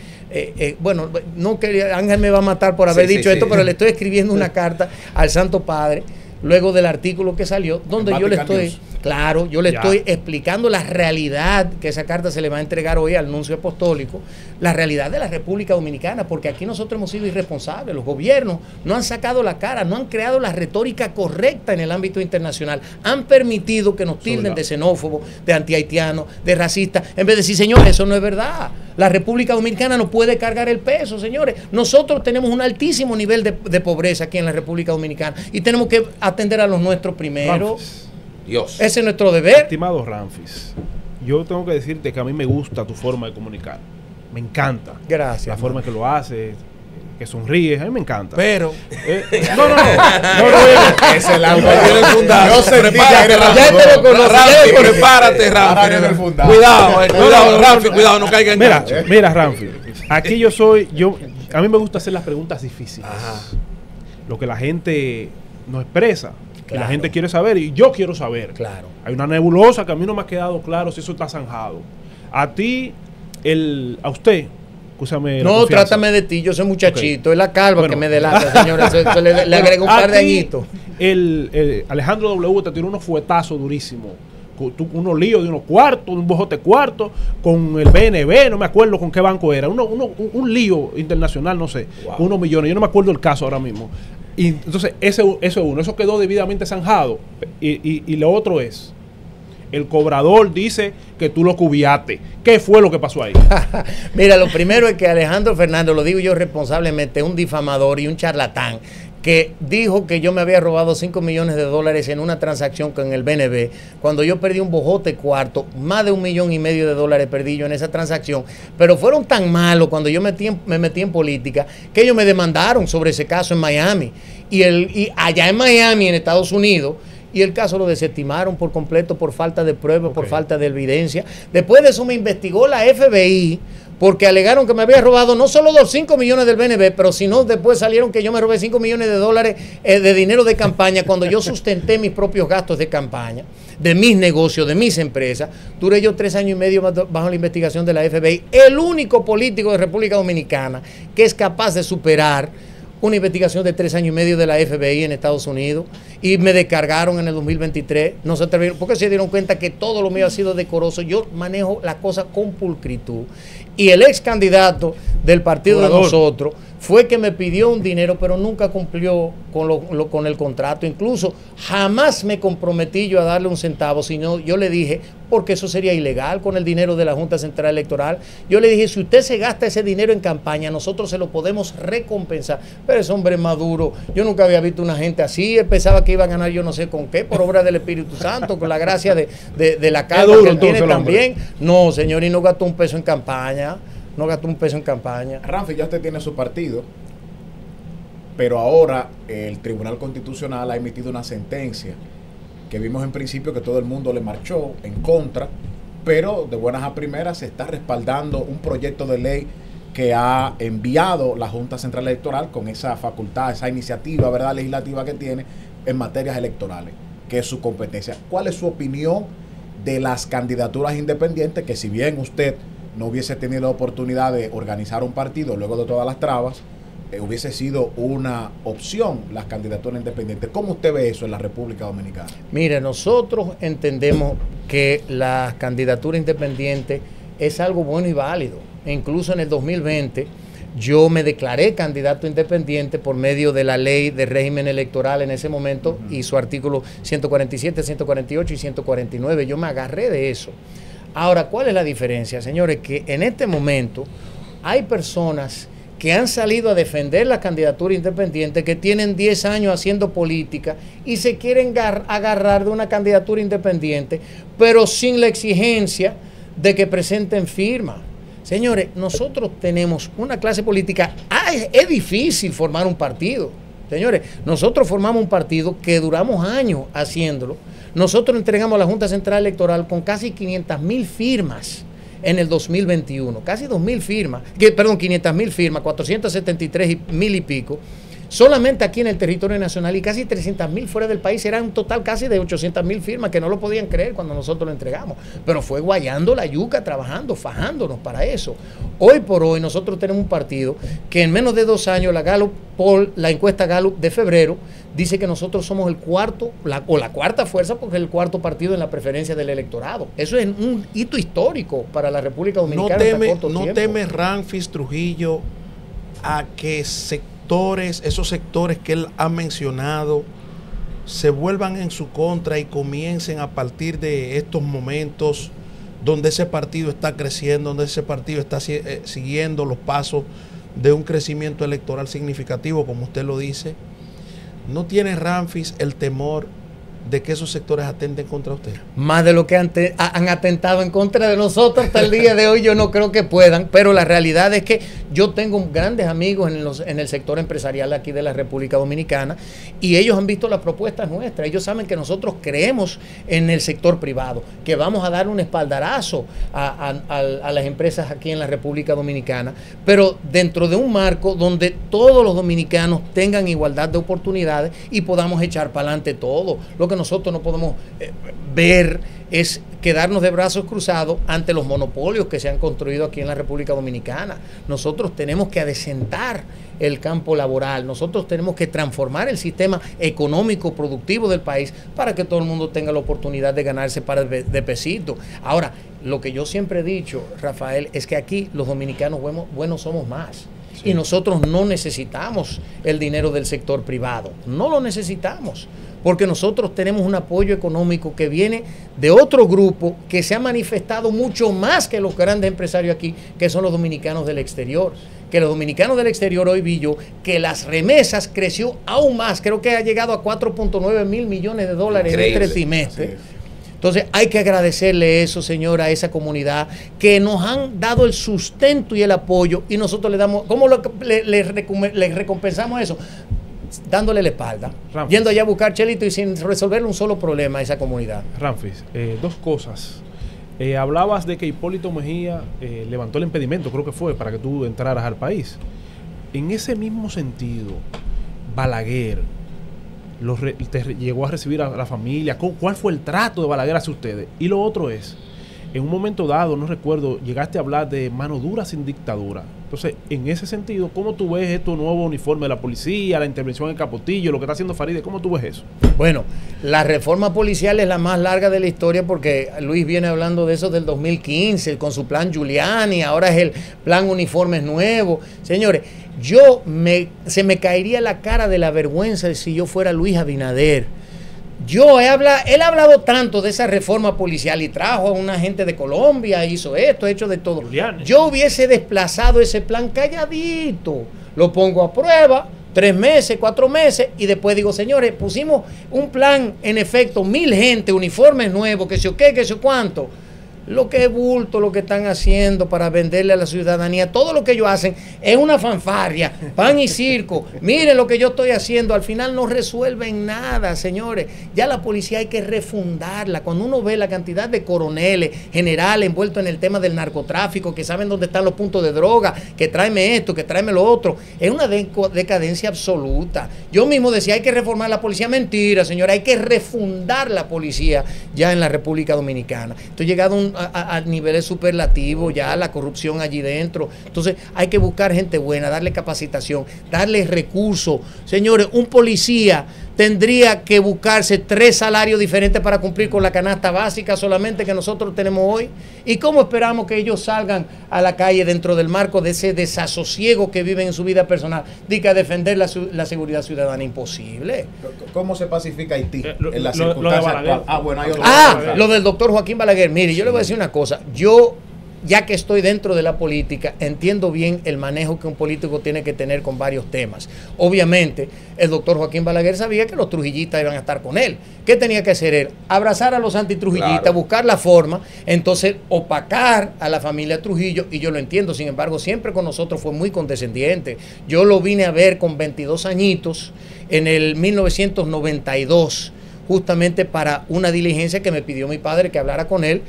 bueno, no quería, Ángel me va a matar por haber dicho esto, pero le estoy escribiendo una carta al Santo Padre, luego del artículo que salió, donde yo le estoy, claro, yo le estoy explicando la realidad, que esa carta se le va a entregar hoy al nuncio apostólico, la realidad de la República Dominicana, porque aquí nosotros hemos sido irresponsables, los gobiernos no han sacado la cara, no han creado la retórica correcta en el ámbito internacional, han permitido que nos tilden de xenófobos, de antihaitianos, de racistas, en vez de decir, señores, eso no es verdad, la República Dominicana no puede cargar el peso, señores, nosotros tenemos un altísimo nivel de pobreza aquí en la República Dominicana y tenemos que atender a los nuestros primero. Ramfis. Dios. Ese es nuestro deber. Estimado Ramfis, yo tengo que decirte que a mí me gusta tu forma de comunicar. Me encanta. Gracias. La forma que lo haces, que sonríes, a mí me encanta. Pero No. Es el alma. Yo Prepárate, ya te lo conocí. Prepárate, Ramfi. Cuidado, Ramfi, cuidado, no caiga en gancho. Mira, Ramfi. Aquí a mí me gusta hacer las preguntas difíciles. Ajá. Lo que la gente no expresa. Que la Claro. gente quiere saber y yo quiero saber. Claro. Hay una nebulosa que a mí no me ha quedado claro si eso está zanjado. A ti, a usted, escúchame. No, trátame de ti, yo soy muchachito, es la calva Bueno. que me delata, señora. Eso le agrego un par de Aquí, añitos. Alejandro W te tiró unos fuetazos durísimos. Unos líos de unos cuartos, un bojote cuarto, con el BNB, no me acuerdo con qué banco era. Un lío internacional, no sé, Wow. unos millones. Yo no me acuerdo el caso ahora mismo. Y entonces, eso es uno. Eso quedó debidamente zanjado. Y lo otro es, el cobrador dice que tú lo cubiaste. ¿Qué fue lo que pasó ahí? Mira, lo primero es que Alejandro Fernández, lo digo yo responsablemente, es un difamador y un charlatán que dijo que yo me había robado $5 millones en una transacción con el BNB, cuando yo perdí un bojote cuarto, más de $1,5 millones perdí yo en esa transacción, pero fueron tan malos cuando yo me metí en política, que ellos me demandaron sobre ese caso en Miami, y allá en Miami, en Estados Unidos, y el caso lo desestimaron por completo por falta de pruebas, por falta de evidencia. Después de eso me investigó la FBI porque alegaron que me había robado no solo los 5 millones del BNB, pero sino después salieron que yo me robé 5 millones de dólares de dinero de campaña cuando yo sustenté mis propios gastos de campaña, de mis negocios, de mis empresas. Duré yo 3 años y medio bajo la investigación de la FBI, el único político de República Dominicana que es capaz de superar una investigación de 3 años y medio de la FBI en Estados Unidos, y me descargaron en el 2023. No se atrevieron porque se dieron cuenta que todo lo mío ha sido decoroso. Yo manejo la cosa con pulcritud. Y el ex candidato del partido de nosotros fue que me pidió un dinero, pero nunca cumplió con el contrato. Incluso jamás me comprometí yo a darle un centavo, sino yo le dije, porque eso sería ilegal con el dinero de la Junta Central Electoral. Yo le dije, si usted se gasta ese dinero en campaña, nosotros se lo podemos recompensar. Pero ese hombre es maduro. Yo nunca había visto una gente así. Él pensaba que iba a ganar yo no sé con qué, por obra del Espíritu Santo, con la gracia de la calma que él tiene también. No, señor, y no gastó un peso en campaña. No gastó un peso en campaña. Ramfi, ya usted tiene su partido, pero ahora el Tribunal Constitucional ha emitido una sentencia que vimos en principio que todo el mundo le marchó en contra, pero de buenas a primeras se está respaldando un proyecto de ley que ha enviado la Junta Central Electoral con esa facultad, esa iniciativa, ¿verdad?, legislativa que tiene en materias electorales, que es su competencia. ¿Cuál es su opinión de las candidaturas independientes, que si bien usted no hubiese tenido la oportunidad de organizar un partido luego de todas las trabas, hubiese sido una opción las candidaturas independientes? ¿Cómo usted ve eso en la República Dominicana? Mire, nosotros entendemos que la candidatura independiente es algo bueno y válido. E incluso en el 2020 yo me declaré candidato independiente por medio de la ley de régimen electoral en ese momento y su artículo 147, 148 y 149. Yo me agarré de eso. Ahora, ¿cuál es la diferencia, señores? Que en este momento hay personas que han salido a defender la candidatura independiente, que tienen 10 años haciendo política y se quieren agarrar de una candidatura independiente, pero sin la exigencia de que presenten firma. Señores, nosotros tenemos una clase política. Es difícil formar un partido. Señores, nosotros formamos un partido que duramos años haciéndolo. Nosotros entregamos a la Junta Central Electoral con casi 500,000 firmas en el 2021. Casi 2,000 firmas. Perdón, 500,000 firmas, 473,000 y pico. Solamente aquí en el territorio nacional, y casi 300,000 fuera del país. Era un total casi de 800,000 firmas que no lo podían creer cuando nosotros lo entregamos. Pero fue guayando la yuca, trabajando, fajándonos para eso. Hoy por hoy nosotros tenemos un partido que en menos de 2 años la encuesta Gallup de febrero dice que nosotros somos el cuarto, la cuarta fuerza, porque es el cuarto partido en la preferencia del electorado. Eso es un hito histórico para la República Dominicana. ¿No teme Ramfis Trujillo a que esos sectores que él ha mencionado se vuelvan en su contra y comiencen a partir de estos momentos donde ese partido está creciendo, donde ese partido está siguiendo los pasos de un crecimiento electoral significativo, como usted lo dice? ¿No tiene Ramfis el temor de que esos sectores atenten contra usted? Más de lo que han atentado en contra de nosotros hasta el día de hoy, yo no creo que puedan, pero la realidad es que yo tengo grandes amigos en el sector empresarial aquí de la República Dominicana, y ellos han visto las propuestas nuestras. Ellos saben que nosotros creemos en el sector privado, que vamos a dar un espaldarazo a las empresas aquí en la República Dominicana, pero dentro de un marco donde todos los dominicanos tengan igualdad de oportunidades y podamos echar para adelante todo. Lo que nosotros no podemos ver es quedarnos de brazos cruzados ante los monopolios que se han construido aquí en la República Dominicana. Nosotros tenemos que adecentar el campo laboral, nosotros tenemos que transformar el sistema económico productivo del país para que todo el mundo tenga la oportunidad de ganarse para de pesito. Ahora, lo que yo siempre he dicho, Rafael, es que aquí los dominicanos buenos somos más. Sí. Y nosotros no necesitamos el dinero del sector privado, no lo necesitamos, porque nosotros tenemos un apoyo económico que viene de otro grupo que se ha manifestado mucho más que los grandes empresarios aquí, que son los dominicanos del exterior. Que los dominicanos del exterior, hoy vi yo que las remesas creció aún más, creo que ha llegado a 4.9 mil millones de dólares en este trimestre. Sí. Entonces hay que agradecerle eso, señora, a esa comunidad que nos han dado el sustento y el apoyo, y nosotros le damos, ¿cómo le recompensamos eso? Dándole la espalda, Ramfis, yendo allá a buscar chelito y sin resolverle un solo problema a esa comunidad. Ramfis, 2 cosas. Hablabas de que Hipólito Mejía levantó el impedimento, creo que fue, para que tú entraras al país. En ese mismo sentido, Balaguer te llegó a recibir a la familia. ¿Cuál fue el trato de Balaguer hacia ustedes? Y lo otro es, en un momento dado, no recuerdo, llegaste a hablar de mano dura sin dictadura. Entonces, en ese sentido, ¿cómo tú ves estos nuevos uniformes de la policía, la intervención en Capotillo, lo que está haciendo Farideh? ¿Cómo tú ves eso? Bueno, la reforma policial es la más larga de la historia porque Luis viene hablando de eso del 2015, con su plan Giuliani, ahora es el plan uniformes nuevos. Señores, se me caería la cara de la vergüenza si yo fuera Luis Abinader. Él ha hablado tanto de esa reforma policial y trajo a una gente de Colombia, hizo esto, hecho de todo. Julián. Yo hubiese desplazado ese plan calladito, lo pongo a prueba, 3 meses, 4 meses, y después digo, señores, pusimos un plan, en efecto, 1000 gente, uniformes nuevos, que sé o qué, que sé cuánto. Lo que es bulto, lo que están haciendo para venderle a la ciudadanía, todo lo que ellos hacen es una fanfarria, pan y circo. Miren lo que yo estoy haciendo, al final no resuelven nada, señores. Ya la policía hay que refundarla. Cuando uno ve la cantidad de coroneles, generales envueltos en el tema del narcotráfico, que saben dónde están los puntos de droga, que tráeme esto, que tráeme lo otro, es una decadencia absoluta. Yo mismo decía, hay que reformar la policía. Mentira, señora, hay que refundar la policía ya en la República Dominicana. Estoy llegado a niveles superlativos, ya la corrupción allí dentro. Entonces hay que buscar gente buena, darle capacitación, darle recursos. Señores, un policía tendría que buscarse 3 salarios diferentes para cumplir con la canasta básica solamente que nosotros tenemos hoy. ¿Y cómo esperamos que ellos salgan a la calle dentro del marco de ese desasosiego que viven en su vida personal? Diga, defender la seguridad ciudadana, imposible. ¿Cómo se pacifica Haití en la circunstancia actual? Bueno, hay lo del doctor Joaquín Balaguer. Mire, yo le voy a decir una cosa. Yo, ya que estoy dentro de la política, entiendo bien el manejo que un político tiene que tener con varios temas. Obviamente, el doctor Joaquín Balaguer sabía que los trujillistas iban a estar con él. ¿Qué tenía que hacer él? Abrazar a los antitrujillistas, claro, buscar la forma, entonces opacar a la familia Trujillo, y yo lo entiendo. Sin embargo, siempre con nosotros fue muy condescendiente. Yo lo vine a ver con 22 añitos en el 1992, justamente para una diligencia que me pidió mi padre que hablara con él,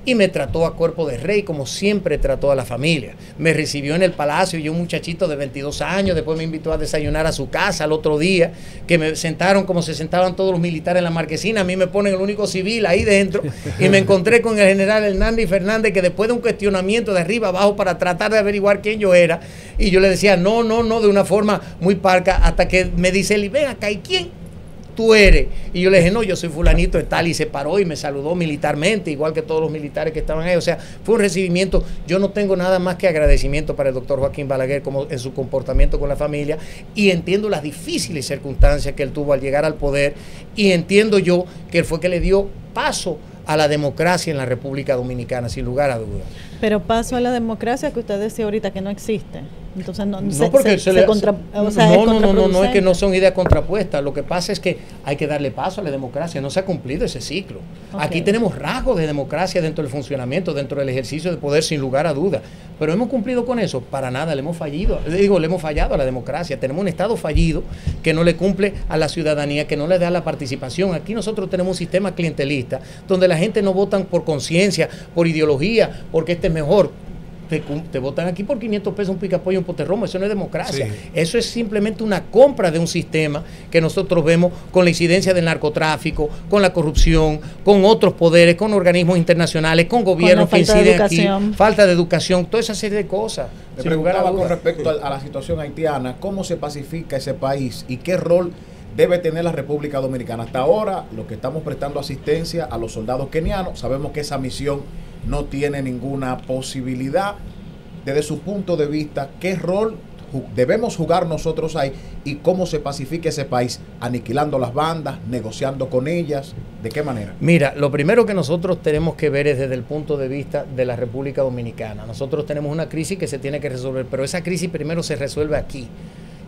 y me trató a cuerpo de rey, como siempre trató a la familia. Me recibió en el palacio, yo un muchachito de 22 años, después me invitó a desayunar a su casa al otro día, que me sentaron como se sentaban todos los militares en la marquesina. A mí me ponen el único civil ahí dentro, y me encontré con el general Hernández Fernández, que después de un cuestionamiento de arriba abajo para tratar de averiguar quién yo era, y yo le decía no, de una forma muy parca, hasta que me dice él, ven acá, ¿y quién tú eres? Y yo le dije, no, yo soy fulanito de tal, y se paró y me saludó militarmente, igual que todos los militares que estaban ahí. O sea, fue un recibimiento. Yo no tengo nada más que agradecimiento para el doctor Joaquín Balaguer como en su comportamiento con la familia, y entiendo las difíciles circunstancias que él tuvo al llegar al poder, y entiendo yo que él fue que le dio paso a la democracia en la República Dominicana, sin lugar a dudas. Pero paso a la democracia que usted decía ahorita que no existe. Entonces no es que no son ideas contrapuestas. Lo que pasa es que hay que darle paso a la democracia. No se ha cumplido ese ciclo. Okay. Aquí tenemos rasgos de democracia dentro del funcionamiento, dentro del ejercicio de poder, sin lugar a dudas. Pero ¿hemos cumplido con eso? Para nada, le hemos fallado a la democracia. Tenemos un Estado fallido que no le cumple a la ciudadanía, que no le da la participación. Aquí nosotros tenemos un sistema clientelista donde la gente no votan por conciencia, por ideología, porque este es mejor. Te votan aquí por 500 pesos un picapollo y un poterromo. Eso no es democracia. Sí. Eso es simplemente una compra de un sistema que nosotros vemos con la incidencia del narcotráfico, con la corrupción, con otros poderes, con organismos internacionales, con gobiernos que inciden aquí, falta de educación, toda esa serie de cosas. Me preguntaba con respecto a la situación haitiana, ¿cómo se pacifica ese país y qué rol debe tener la República Dominicana? Hasta ahora, lo que estamos prestando asistencia a los soldados kenianos, sabemos que esa misión no tiene ninguna posibilidad. Desde su punto de vista, ¿qué rol debemos jugar nosotros ahí y cómo se pacifica ese país? Aniquilando las bandas, negociando con ellas, ¿de qué manera? Mira, lo primero que nosotros tenemos que ver es desde el punto de vista de la República Dominicana. Nosotros tenemos una crisis que se tiene que resolver, pero esa crisis primero se resuelve aquí.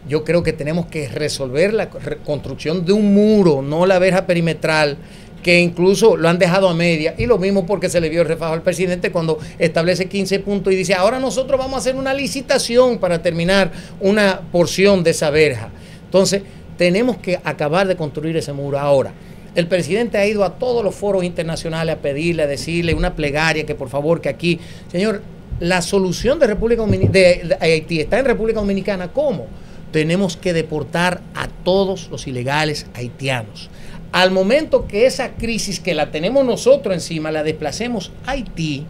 Yo creo que tenemos que resolver la construcción de un muro, no la verja perimetral, que incluso lo han dejado a media, y lo mismo porque se le vio el refajo al presidente cuando establece 15 puntos y dice, ahora nosotros vamos a hacer una licitación para terminar una porción de esa verja. Entonces, tenemos que acabar de construir ese muro ahora. El presidente ha ido a todos los foros internacionales a pedirle, a decirle una plegaria que por favor que aquí, señor, la solución de Haití está en República Dominicana. ¿Cómo? Tenemos que deportar a todos los ilegales haitianos. Al momento que esa crisis que la tenemos nosotros encima, la desplacemos a Haití,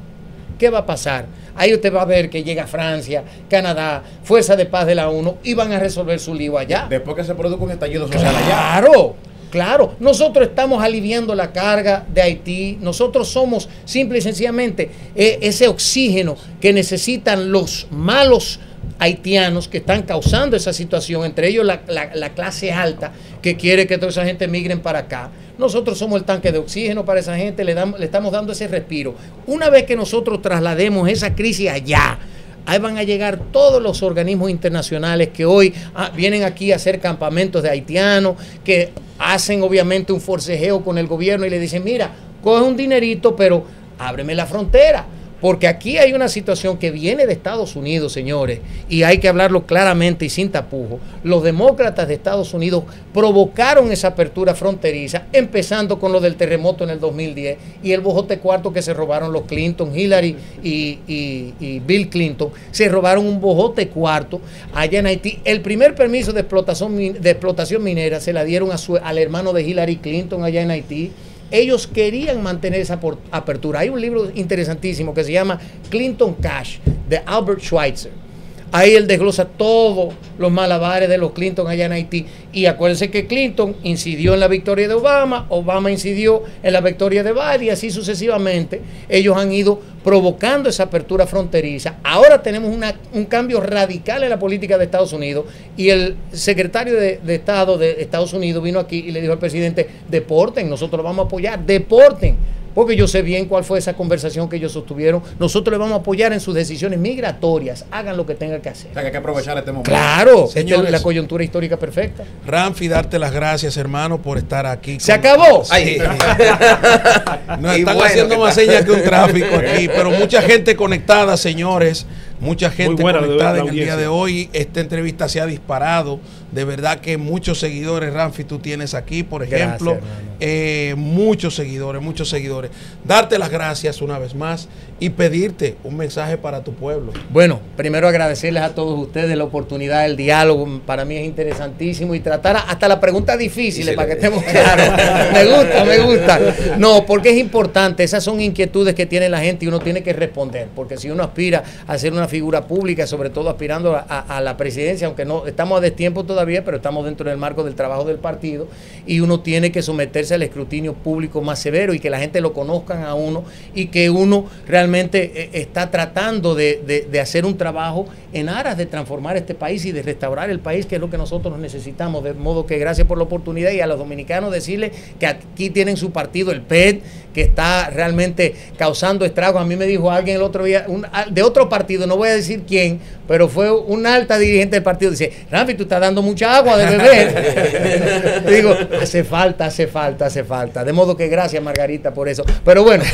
¿qué va a pasar? Ahí usted va a ver que llega Francia, Canadá, Fuerza de Paz de la ONU y van a resolver su lío allá. Después que se produzca un estallido social allá. Claro, claro. Nosotros estamos aliviando la carga de Haití. Nosotros somos simple y sencillamente ese oxígeno que necesitan los malos haitianos que están causando esa situación, entre ellos la clase alta que quiere que toda esa gente migren para acá. Nosotros somos el tanque de oxígeno para esa gente, le estamos dando ese respiro. Una vez que nosotros traslademos esa crisis allá, ahí van a llegar todos los organismos internacionales que hoy vienen aquí a hacer campamentos de haitianos, que hacen obviamente un forcejeo con el gobierno y le dicen, mira, coge un dinerito, pero ábreme la frontera. Porque aquí hay una situación que viene de Estados Unidos, señores, y hay que hablarlo claramente y sin tapujos. Los demócratas de Estados Unidos provocaron esa apertura fronteriza, empezando con lo del terremoto en el 2010 y el bojote cuarto que se robaron los Clinton, Hillary y Bill Clinton. Se robaron un bojote cuarto allá en Haití. El primer permiso de explotación minera se la dieron al hermano de Hillary Clinton allá en Haití. Ellos querían mantener esa apertura. Hay un libro interesantísimo que se llama Clinton Cash, de Albert Schweitzer. Ahí él desglosa todos los malabares de los Clinton allá en Haití. Y acuérdense que Clinton incidió en la victoria de Obama, Obama incidió en la victoria de Biden, y así sucesivamente. Ellos han ido provocando esa apertura fronteriza. Ahora tenemos un cambio radical en la política de Estados Unidos, y el secretario de Estado de Estados Unidos vino aquí y le dijo al presidente, deporten, nosotros lo vamos a apoyar, deporten. Porque yo sé bien cuál fue esa conversación que ellos sostuvieron. Nosotros le vamos a apoyar en sus decisiones migratorias. Hagan lo que tengan que hacer. O sea, que hay que aprovechar este momento. Claro, señores, la coyuntura histórica perfecta. Ramfi, darte las gracias, hermano, por estar aquí. ¿Se acabó? Sí. Nos están haciendo más señas que un tráfico aquí, pero mucha gente conectada, señores. Mucha gente conectada en el día de hoy. Esta entrevista se ha disparado. De verdad que muchos seguidores, Ramfi, tú tienes aquí, por ejemplo. Muchos seguidores. Darte las gracias una vez más y pedirte un mensaje para tu pueblo. Bueno, primero agradecerles a todos ustedes la oportunidad del diálogo. Para mí es interesantísimo y tratar hasta las preguntas difíciles para que estemos claros. Me gusta. No, porque es importante. Esas son inquietudes que tiene la gente y uno tiene que responder. Porque si uno aspira a ser una figura pública, sobre todo aspirando a la presidencia, aunque no estamos a destiempo todavía, pero estamos dentro del marco del trabajo del partido, y uno tiene que someterse al escrutinio público más severo y que la gente lo conozcan a uno, y que uno realmente está tratando de hacer un trabajo en aras de transformar este país y de restaurar el país, que es lo que nosotros necesitamos. De modo que gracias por la oportunidad, y a los dominicanos decirles que aquí tienen su partido, el PED, que está realmente causando estragos. A mí me dijo alguien el otro día, de otro partido, no voy a decir quién, pero fue una alta dirigente del partido, dice, Ramfi, tú estás dando mucha agua de beber. Digo, hace falta. De modo que gracias, Margarita, por eso. Pero bueno,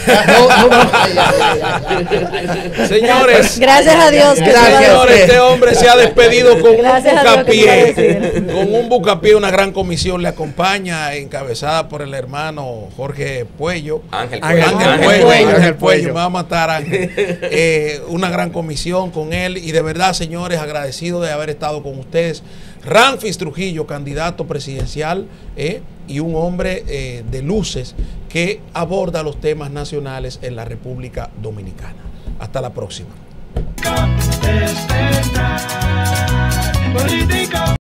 señores, gracias a Dios. Señores, este hombre se ha despedido con un bucapié. Una gran comisión le acompaña, encabezada por el hermano Jorge Puello. Ángel Puello, me va a matar Ángel. Una gran comisión con él, y de verdad, señores, agradecido de haber estado con ustedes. Ramfis Trujillo, candidato presidencial, y un hombre de luces que aborda los temas nacionales en la República Dominicana. Hasta la próxima.